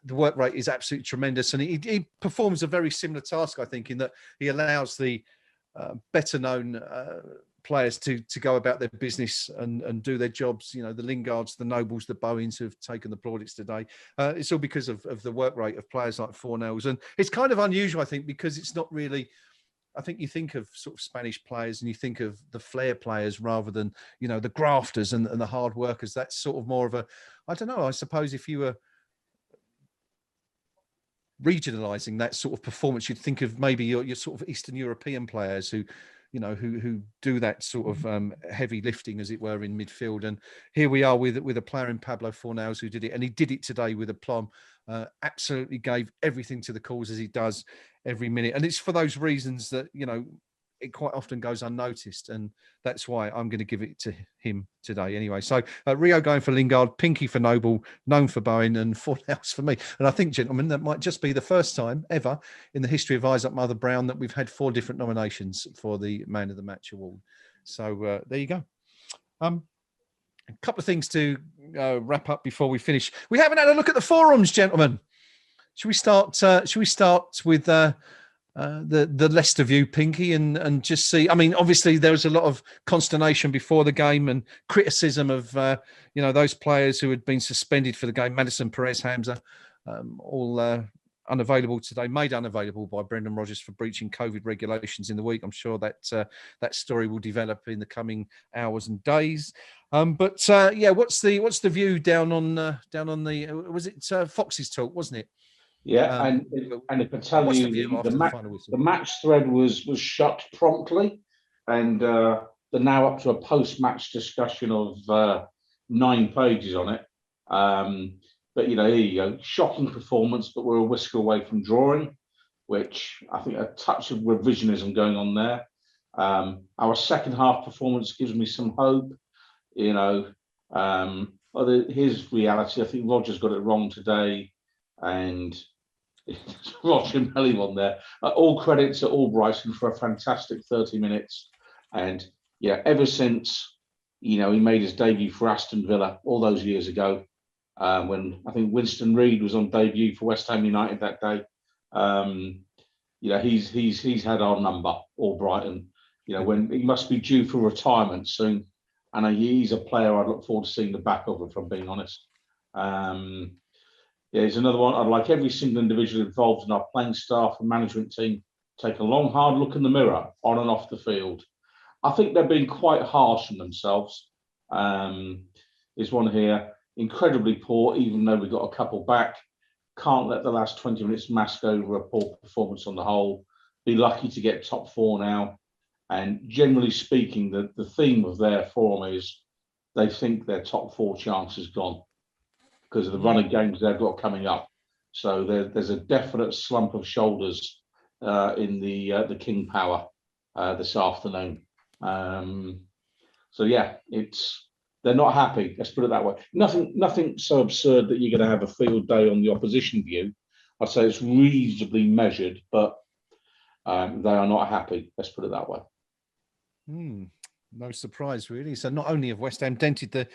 Speaker 1: The work rate is absolutely tremendous, and he performs a very similar task, I think, in that he allows the better known players to go about their business and do their jobs. You know, the Lingards, the Nobles, the Bowens who've taken the plaudits today. It's all because of the work rate of players like Fornals, and it's kind of unusual, I think, because it's not really. I think you think of sort of Spanish players and you think of the flair players rather than, you know, the grafters and the hard workers. That's sort of more of a, I don't know, I suppose if you were regionalizing that sort of performance, you'd think of maybe your sort of Eastern European players who, you know, who do that sort of heavy lifting, as it were, in midfield. And here we are with a player in Pablo Fornals who did it, and he did it today with aplomb. Absolutely gave everything to the cause, as he does every minute. And it's for those reasons that, you know, it quite often goes unnoticed, and that's why I'm going to give it to him today anyway. So Rio going for Lingard, Pinky for Noble, Gnome for Bowen, and Fornals for me. And I think, gentlemen, that might just be the first time ever in the history of Eyes Up Mother Brown that we've had 4 different nominations for the Man of the Match award. So there you go. A couple of things to wrap up before we finish. We haven't had a look at the forums, gentlemen. Should we start? Should we start with the Leicester view, Pinky, and just see? I mean, obviously there was a lot of consternation before the game and criticism of you know, those players who had been suspended for the game. Madison, Perez, Hamza, all unavailable today, made unavailable by Brendan Rodgers for breaching COVID regulations in the week. I'm sure that that story will develop in the coming hours and days. But yeah, what's the view down on the was it Fox's talk, wasn't it?
Speaker 3: Yeah, and if I tell you, the match thread was shut promptly, and they're now up to a post-match discussion of 9 pages on it. But you know, here you go, shocking performance, but we're a whisker away from drawing, which I think a touch of revisionism going on there. Our second half performance gives me some hope. You know, his reality, I think Roger's got it wrong today, and Roger Melly on there. All credit to Albrighton for a fantastic 30 minutes. And yeah, ever since, you know, he made his debut for Aston Villa all those years ago, when I think Winston Reid was on debut for West Ham United that day. You know, he's had our number, Albrighton. You know, when he must be due for retirement soon. And he's a player I'd look forward to seeing the back of, if I'm being honest. Yeah, he's another one. I'd like every single individual involved in our playing staff and management team take a long, hard look in the mirror on and off the field. I think they're being quite harsh on themselves. There's one here, incredibly poor, even though we got a couple back. Can't let the last 20 minutes mask over a poor performance on the whole. Be lucky to get top 4 now. And generally speaking, the theme of their forum is they think their top 4 chance is gone because of the run of games they've got coming up. So there's a definite slump of shoulders in the King Power this afternoon. So yeah, they're not happy. Let's put it that way. Nothing so absurd that you're going to have a field day on the opposition view. I'd say it's reasonably measured, but they are not happy. Let's put it that way.
Speaker 1: No surprise, really. So not only have West Ham dented the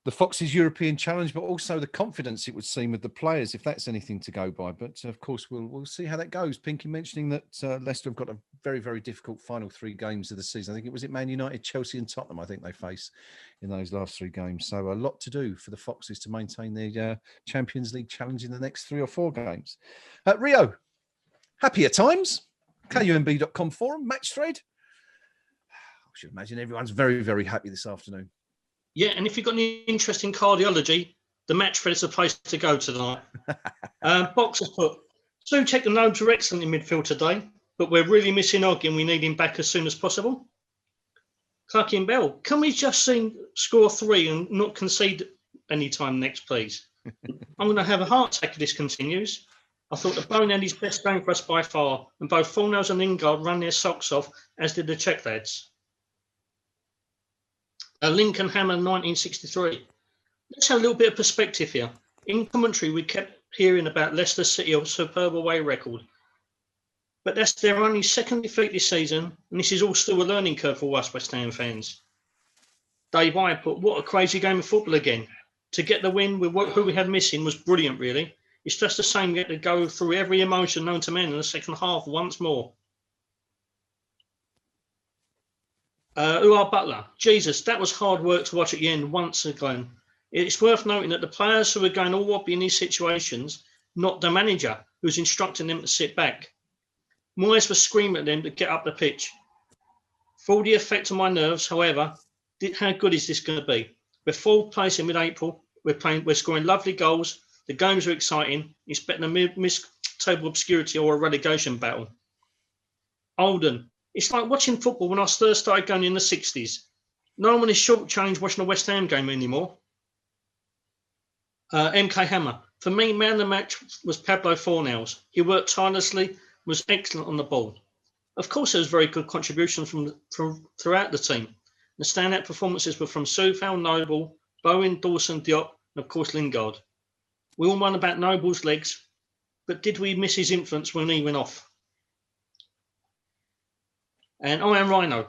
Speaker 1: Foxes' European challenge, but also the confidence, it would seem, of the players, if that's anything to go by. But of course, we'll see how that goes. Pinky mentioning that Leicester have got a very, very difficult final 3 games of the season. I think it was Man United, Chelsea, and Tottenham. I think they face in those last 3 games. So a lot to do for the Foxes to maintain their Champions League challenge in the next 3 or 4 games. Rio, happier times. KUMB.com forum match thread. I should imagine everyone's very, very happy this afternoon.
Speaker 4: Yeah, and if you've got any interest in cardiology, the match thread is the place to go tonight. Box has put, Souček and Gnomes are excellent in midfield today, but we're really missing Ogg and we need him back as soon as possible. Clarky and Bell, can we just score 3 and not concede any time next, please? I'm going to have a heart attack if this continues. I thought the Bone had his best game for us by far, and both Fornals and Lingard ran their socks off, as did the Czech lads. Lincoln Hammer 1963. Let's have a little bit of perspective here. In commentary, we kept hearing about Leicester City, a superb away record. But that's their only second defeat this season, and this is all still a learning curve for us West Ham fans. Dave, I put, what a crazy game of football again. To get the win with who we had missing was brilliant, really. It's just the same, get to go through every emotion known to man in the second half once more. Butler, Jesus, that was hard work to watch at the end once again. It's worth noting that the players who are going all wobbly in these situations, not the manager who's instructing them to sit back. Moyes was screaming at them to get up the pitch. For all the effect on my nerves, however, how good is this going to be? We're fourth place in mid-April. We're scoring lovely goals. The games are exciting. It's better than mid-table obscurity or a relegation battle. Alden, it's like watching football when I first started going in the 60s. No one is shortchanged watching a West Ham game anymore. MK Hammer, for me, man of the match was Pablo Fornals. He worked tirelessly, was excellent on the ball. Of course, there was very good contributions from throughout the team. The standout performances were from Soufal, Noble, Bowen, Dawson, Diop, and of course Lingard. We all won about Noble's legs, but did we miss his influence when he went off? And I am Rhino.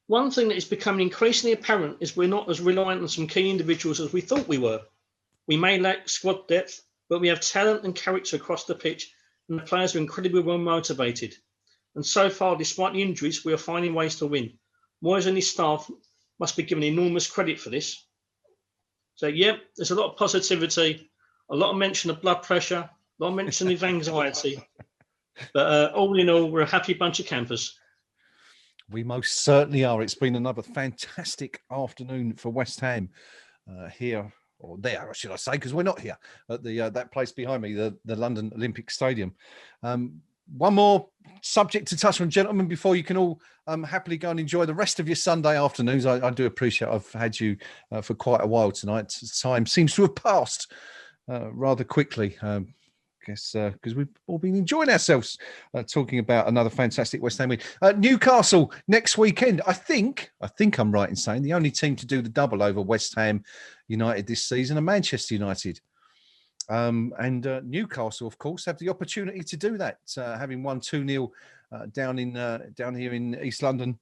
Speaker 4: One thing that is becoming increasingly apparent is we're not as reliant on some key individuals as we thought we were. We may lack squad depth, but we have talent and character across the pitch, and the players are incredibly well motivated. And so far, despite the injuries, we are finding ways to win. Moyes and his staff must be given enormous credit for this. So, yeah, there's a lot of positivity, a lot of mention of blood pressure, a lot of mention of anxiety. But all in all, we're a happy bunch of campers.
Speaker 1: We most certainly are. It's been another fantastic afternoon for West Ham here, or there, should I say, because we're not here at the that place behind me, the London Olympic Stadium. One more subject to touch on, gentlemen, before you can all happily go and enjoy the rest of your Sunday afternoons. I do appreciate I've had you for quite a while tonight. Time seems to have passed rather quickly. Because we've all been enjoying ourselves talking about another fantastic West Ham win. Newcastle next weekend. I think I'm right in saying the only team to do the double over West Ham United this season are Manchester United. And Newcastle, of course, have the opportunity to do that, having won 2-0 down here in East London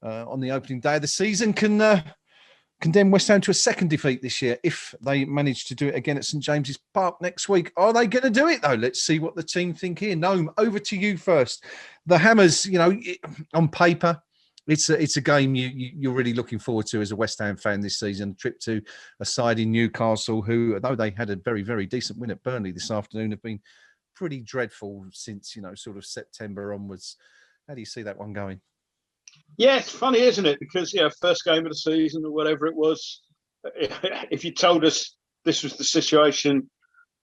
Speaker 1: on the opening day of the season, can condemn West Ham to a second defeat this year if they manage to do it again at St James's Park next week. Are they going to do it, though? Let's see what the team think here. Gnome, over to you first. The Hammers, on paper, it's a game you're really looking forward to as a West Ham fan this season. A trip to a side in Newcastle who, though they had a very, very decent win at Burnley this afternoon, have been pretty dreadful since, sort of September onwards. How do you see that one going?
Speaker 2: Yeah, it's funny, isn't it? Because, first game of the season or whatever it was, if you told us this was the situation,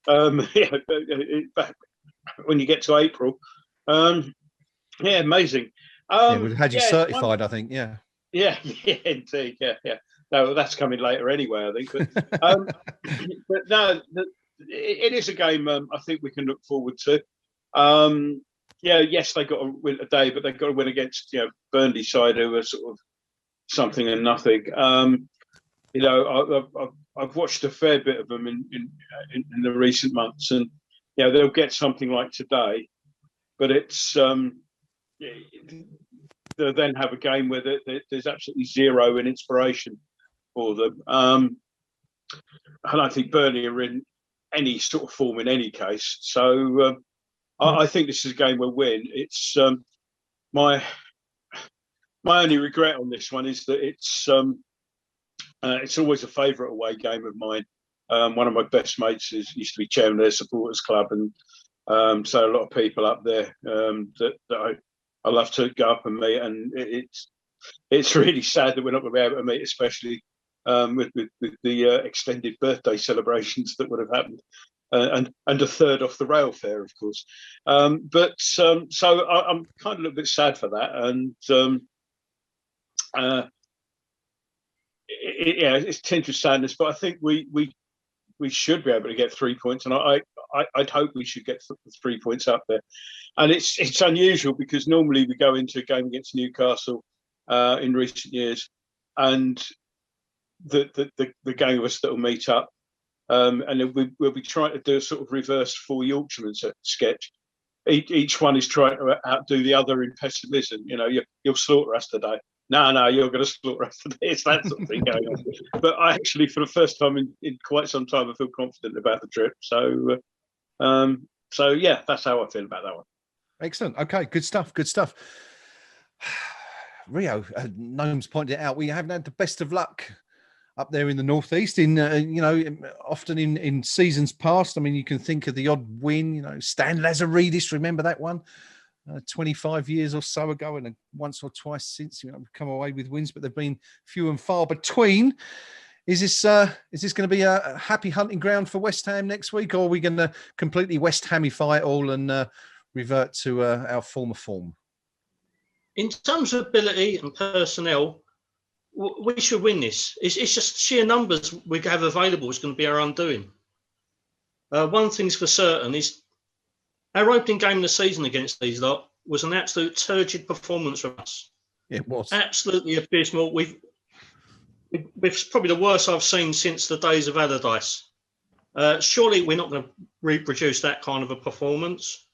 Speaker 2: back when you get to April, amazing.
Speaker 1: We've had you certified, I think, yeah.
Speaker 2: Yeah, indeed, yeah. No, that's coming later anyway, I think. But no, it is a game I think we can look forward to. Yes, they got to win today, but they've got to win against Burnley side who are sort of something and nothing. I've watched a fair bit of them in the recent months, and they'll get something like today, but it's they'll then have a game where there's absolutely zero in inspiration for them. And I think Burnley are in any sort of form in any case, so. I think this is a game we'll win. It's my only regret on this one is that it's always a favourite away game of mine. One of my best mates used to be chairman of their supporters club, and so a lot of people up there that I love to go up and meet. And it's really sad that we're not going to be able to meet, especially with the extended birthday celebrations that would have happened. And a third off the rail fare, of course. So I'm kind of a little bit sad for that, and it's tinged with sadness. But I think we should be able to get 3 points, and I'd hope we should get 3 points up there. And it's unusual because normally we go into a game against Newcastle in recent years, and the gang of us that will meet up, and then we'll be trying to do a sort of reverse 4 Yorkshiremen sketch. Each one is trying to outdo the other in pessimism. You know, you'll slaughter us today. No, you're going to slaughter us today. It's that sort of thing going on. But I actually, for the first time in quite some time, I feel confident about the trip. So yeah, that's how I feel about that one.
Speaker 1: Excellent. Okay, good stuff. Good stuff. Rio, Gnome's pointed it out. We haven't had the best of luck up there in the northeast. In often in seasons past. I mean, you can think of the odd win. You know, Stan Lazaridis. Remember that one? 25 years or so ago, and once or twice since, we've come away with wins, but they've been few and far between. Is this going to be a happy hunting ground for West Ham next week, or are we going to completely West Hamify it all and revert to our former form?
Speaker 4: In terms of ability and personnel, we should win this. It's just sheer numbers we have available is going to be our undoing. One thing's for certain is our opening game of the season against these lot was an absolute turgid performance from us.
Speaker 1: It was
Speaker 4: absolutely abysmal. We've probably the worst I've seen since the days of Allardyce. Surely we're not going to reproduce that kind of a performance.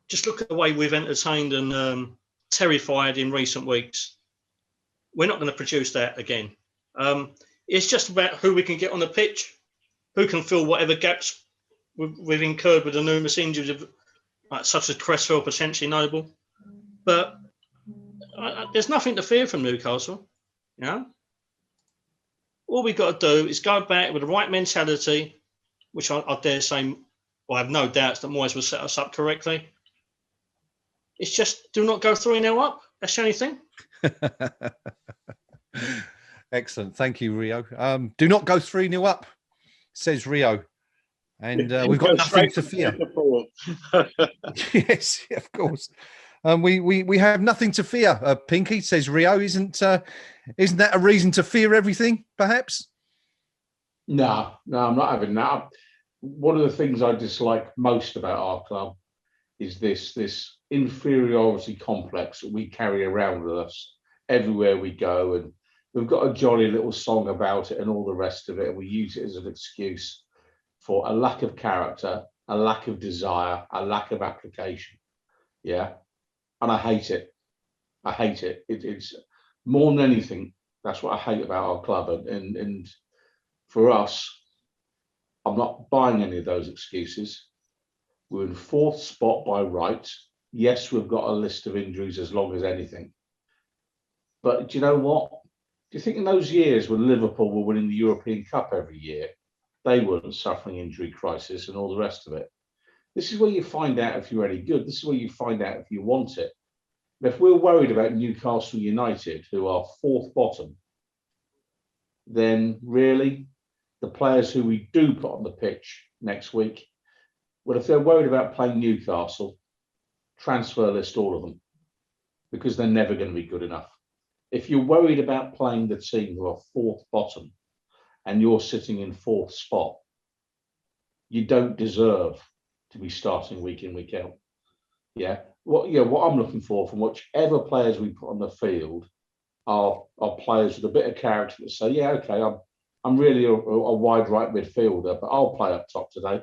Speaker 4: Just look at the way we've entertained and terrified in recent weeks. We're not going to produce that again. It's just about who we can get on the pitch, who can fill whatever gaps we've incurred with the numerous injuries, such as Cresswell, potentially Noble. But there's nothing to fear from Newcastle. You know, all we've got to do is go back with the right mentality, which I dare say, I have no doubts that Moyes will set us up correctly. It's just do not go 3-0 up. That's the only thing.
Speaker 1: Excellent. Thank you, Rio. Do not go 3-0 up, says Rio. And we've got nothing to fear. Yes, of course. We have nothing to fear. Pinky, says Rio. Isn't that a reason to fear everything? Perhaps.
Speaker 3: No, I'm not having that. One of the things I dislike most about our club is this inferiority complex that we carry around with us everywhere we go, and we've got a jolly little song about it and all the rest of it, and we use it as an excuse for a lack of character, a lack of desire, a lack of application. Yeah. And I hate it. I hate it. It's more than anything, that's what I hate about our club. And for us, I'm not buying any of those excuses. We're in 4th spot by right. Yes, we've got a list of injuries as long as anything. But do you know what? Do you think in those years when Liverpool were winning the European Cup every year, they weren't suffering injury crisis and all the rest of it? This is where you find out if you're any good. This is where you find out if you want it. And if we're worried about Newcastle United, who are 4th bottom, then really the players who we do put on the pitch next week, well, if they're worried about playing Newcastle, transfer list all of them, because they're never going to be good enough. If you're worried about playing the team who are 4th bottom and you're sitting in 4th spot, you don't deserve to be starting week in, week out. Yeah. What I'm looking for from whichever players we put on the field are players with a bit of character that say, yeah, okay, I'm really a wide right midfielder, but I'll play up top today.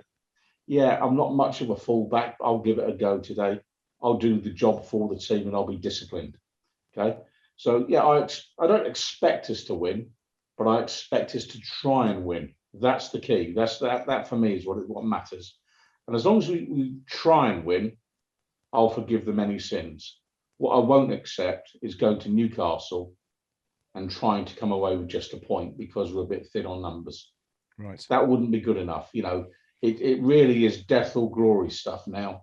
Speaker 3: Yeah, I'm not much of a fullback, but I'll give it a go today. I'll do the job for the team and I'll be disciplined. Okay. So yeah, I don't expect us to win, but I expect us to try and win. That's the key. That for me is what matters. And as long as we try and win, I'll forgive them any sins. What I won't accept is going to Newcastle and trying to come away with just a point because we're a bit thin on numbers.
Speaker 1: Right.
Speaker 3: That wouldn't be good enough. You know, it really is death or glory stuff now.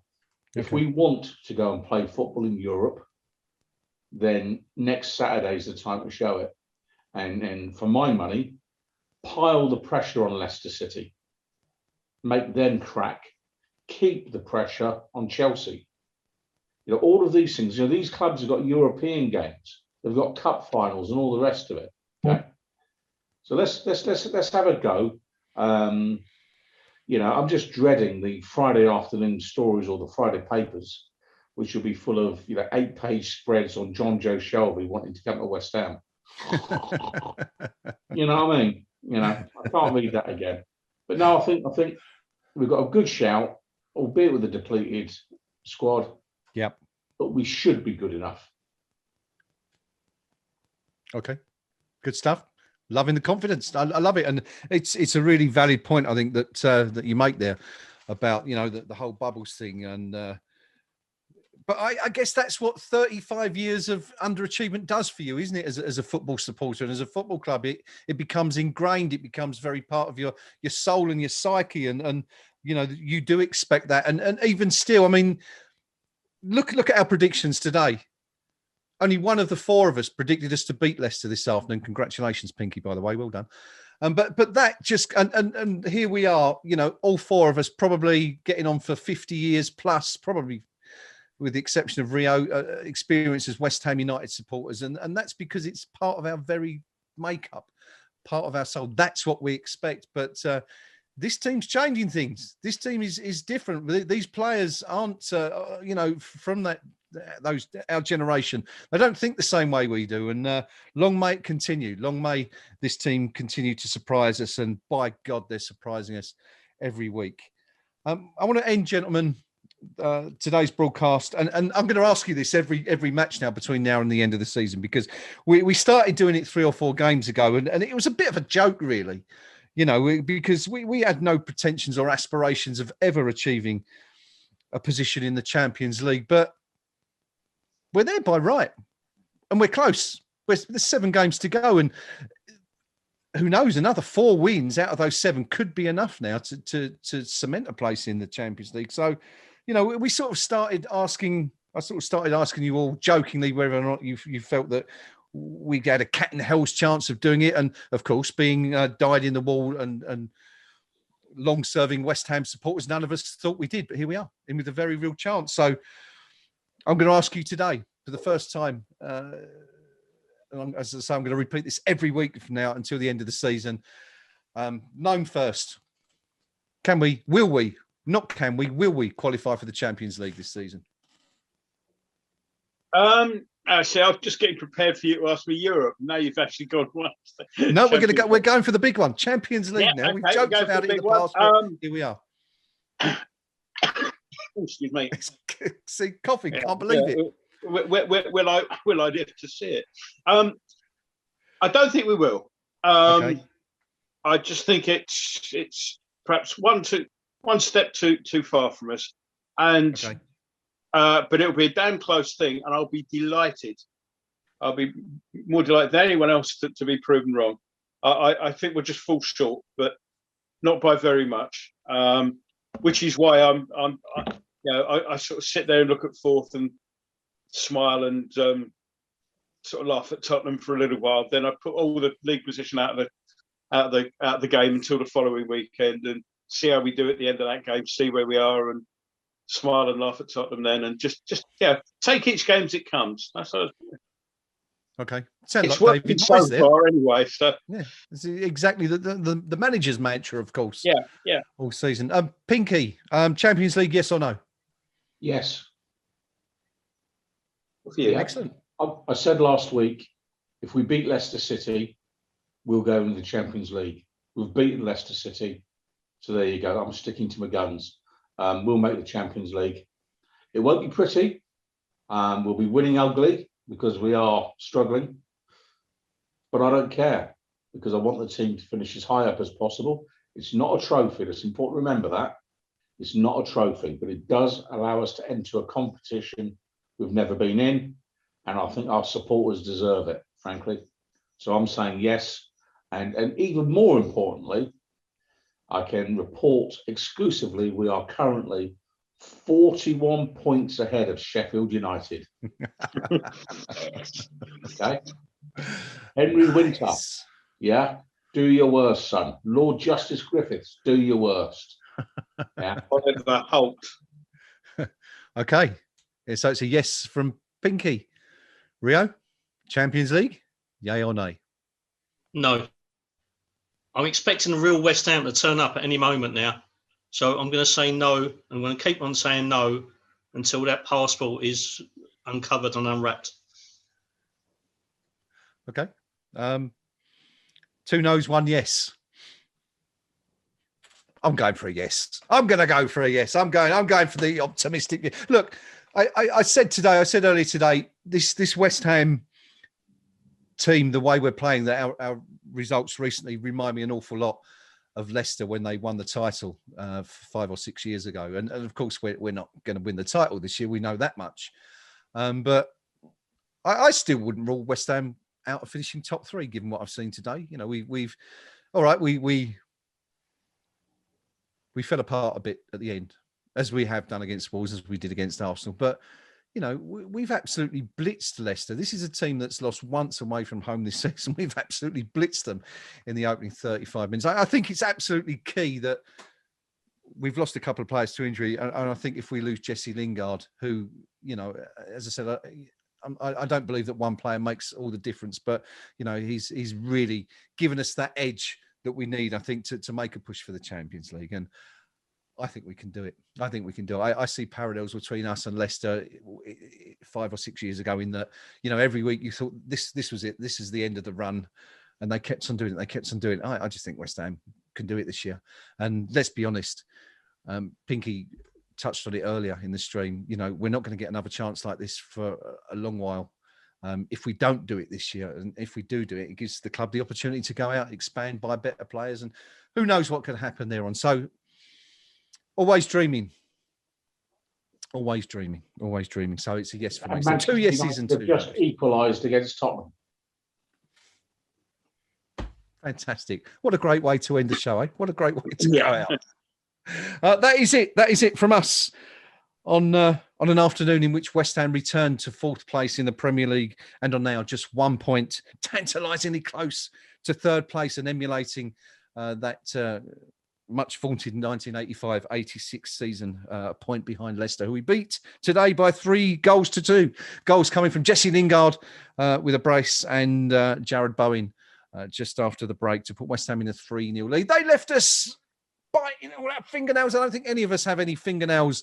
Speaker 3: Okay. If we want to go and play football in Europe, then next Saturday is the time to show it. And for my money, pile the pressure on Leicester City, make them crack, keep the pressure on Chelsea. You know, all of these things, you know, these clubs have got European games, they've got cup finals and all the rest of it. Okay. So let's have a go. You know, I'm just dreading the Friday afternoon stories or the Friday papers, which will be full of, you know, 8-page spreads on John Joe Shelby wanting to come to West Ham. You know what I mean? You know, I can't read that again. But no, I think we've got a good shout, albeit with a depleted squad.
Speaker 1: Yep.
Speaker 3: But we should be good enough.
Speaker 1: Okay. Good stuff. Loving the confidence. I love it, and it's a really valid point, I think, that that you make there about, you know, the whole bubbles thing. And but I guess that's what 35 years of underachievement does for you, isn't it? As a football supporter and as a football club, it becomes ingrained. It becomes very part of your soul and your psyche, and you know, you do expect that. And even still, I mean, look at our predictions today. Only one of the four of us predicted us to beat Leicester this afternoon. Congratulations, Pinky, by the way. Well done. But that just, and here we are, you know, all four of us probably getting on for 50 years plus, probably with the exception of Rio, experience as West Ham United supporters. And that's because it's part of our very makeup, part of our soul. That's what we expect. But this team's changing things. This team is different. These players aren't, you know, from our generation. They don't think the same way we do. And long may it continue. Long may this team continue to surprise us. And by God, they're surprising us every week. I want to end, gentlemen, today's broadcast, and I'm going to ask you this every match now between now and the end of the season, because we started doing it 3 or 4 games ago, and it was a bit of a joke, really. You know, because we had no pretensions or aspirations of ever achieving a position in the Champions League, but we're there by right, and we're close. There's 7 games to go, and who knows? Another 4 wins out of those 7 could be enough now to cement a place in the Champions League. So, you know, I sort of started asking you all jokingly whether or not you felt that we had a cat in hell's chance of doing it. And of course, being dyed in the wool and long-serving West Ham supporters, none of us thought we did, but here we are, in with a very real chance. So I'm going to ask you today for the first time, and as I say, I'm going to repeat this every week from now until the end of the season. Gnome first. Will we qualify for the Champions League this season?
Speaker 2: Actually, I was just getting prepared for you to ask me Europe. Now you've actually gone once.
Speaker 1: No, we're going for the big one, Champions League. Yeah, now we've joked about it in the past. Here we are.
Speaker 2: Excuse me.
Speaker 1: See, coughing. Can't believe it.
Speaker 2: Will I live to see it? I don't think we will.
Speaker 1: Okay.
Speaker 2: I just think it's perhaps one step too far from us, and.
Speaker 1: Okay.
Speaker 2: But it'll be a damn close thing, and I'll be delighted. I'll be more delighted than anyone else to be proven wrong. I think we'll just fall short, but not by very much. Which is why I sort of sit there and look at fourth and smile and sort of laugh at Tottenham for a little while. Then I put all the league position out of the game until the following weekend and see how we do at the end of that game. See where we are and smile and laugh at Tottenham then, and just take each game as it comes. That's how
Speaker 1: okay.
Speaker 2: It's like David so far there. Anyway. So
Speaker 1: yeah, it's exactly the manager's mantra, of course.
Speaker 2: Yeah.
Speaker 1: All season. Pinky, Champions League, yes or no?
Speaker 3: Yes.
Speaker 2: Yeah.
Speaker 1: Excellent.
Speaker 3: I said last week, if we beat Leicester City, we'll go into the Champions League. We've beaten Leicester City, so there you go. I'm sticking to my guns. We'll make the Champions League. It won't be pretty. We'll be winning ugly because we are struggling. But I don't care because I want the team to finish as high up as possible. It's not a trophy. It's important to remember that. It's not a trophy, but it does allow us to enter a competition we've never been in. And I think our supporters deserve it, frankly. So I'm saying yes. And even more importantly, I can report exclusively we are currently 41 points ahead of Sheffield United. Okay. Henry Winter, yeah, do your worst, son. Lord Justice Griffiths, do your worst. Yeah.
Speaker 2: Oliver Holt.
Speaker 1: Okay. So it's a yes from Pinky. Rio, Champions League, yay or nay?
Speaker 4: No. I'm expecting a real West Ham to turn up at any moment now. So I'm going to say no. I'm going to keep on saying no until that passport is uncovered and unwrapped.
Speaker 1: Okay. Two no's, one yes. I'm going for a yes. I'm going to go for a yes. I'm going for the optimistic. Look, I said earlier today, this West Ham team, the way we're playing, that our results recently remind me an awful lot of Leicester when they won the title 5 or 6 years ago. And of course, we're not going to win the title this year. We know that much. But I still wouldn't rule West Ham out of finishing top 3, given what I've seen today. You know, we've all right. We fell apart a bit at the end, as we have done against Wolves, as we did against Arsenal. But you know, we've absolutely blitzed Leicester. This is a team that's lost once away from home this season. We've absolutely blitzed them in the opening 35 minutes. I think it's absolutely key that we've lost a couple of players to injury. And I think if we lose Jesse Lingard, who, you know, as I said, I don't believe that one player makes all the difference, but, you know, he's really given us that edge that we need, I think, to make a push for the Champions League. And I think we can do it. I see parallels between us and Leicester 5 or 6 years ago in that, you know, every week you thought this was it. This is the end of the run. And they kept on doing it. I just think West Ham can do it this year. And let's be honest, Pinky touched on it earlier in the stream. You know, we're not going to get another chance like this for a long while. If we don't do it this year, and if we do it, it gives the club the opportunity to go out, expand, buy better players, and who knows what could happen there on. So, always dreaming. So it's a yes for me. So 2 yeses and 2
Speaker 3: just equalised against Tottenham.
Speaker 1: Fantastic. What a great way to end the show, eh? What a great way to go out. That is it from us on an afternoon in which West Ham returned to 4th place in the Premier League and are now just 1 point, tantalisingly close to 3rd place and emulating that much vaunted 1985-86 season, a point behind Leicester, who we beat today by 3-2. Goals coming from Jesse Lingard with a brace and Jared Bowen just after the break to put West Ham in a 3-0 lead. They left us biting all our fingernails. I don't think any of us have any fingernails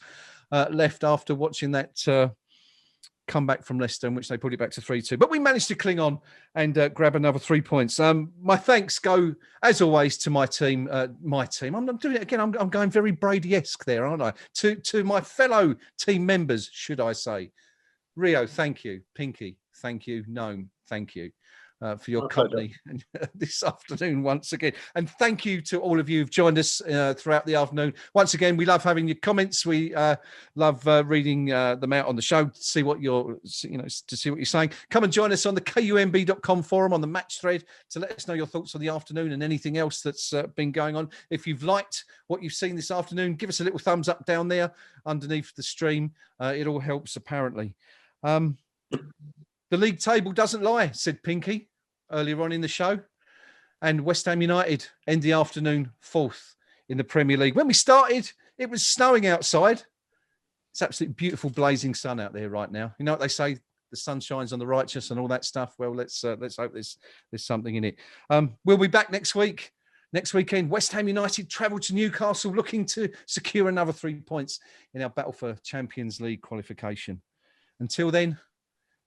Speaker 1: left after watching that comeback from Leicester, in which they put it back to 3-2. But we managed to cling on and grab another 3 points. My thanks go, as always, to my team. I'm doing it again. I'm going very Brady-esque there, aren't I? To my fellow team members, should I say. Rio, thank you. Pinky, thank you. Gnome, thank you. For your company this afternoon once again. And thank you to all of you who've joined us throughout the afternoon. Once again, we love having your comments. We love reading them out on the show to see what you're saying. Come and join us on the KUMB.com forum on the match thread to let us know your thoughts on the afternoon and anything else that's been going on. If you've liked what you've seen this afternoon, give us a little thumbs up down there underneath the stream. It all helps, apparently. The league table doesn't lie, said Pinky earlier on in the show, and West Ham United end the afternoon 4th in the Premier League. When we started, it was snowing outside. It's absolutely beautiful, blazing sun out there right now. You know what they say, the sun shines on the righteous and all that stuff. Well, let's hope there's something in it. We'll be back next weekend. West Ham United travel to Newcastle, looking to secure another 3 points in our battle for Champions League qualification. Until then,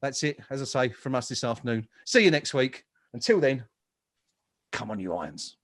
Speaker 1: that's it, as I say, from us this afternoon. See you next week. Until then, come on, you Irons.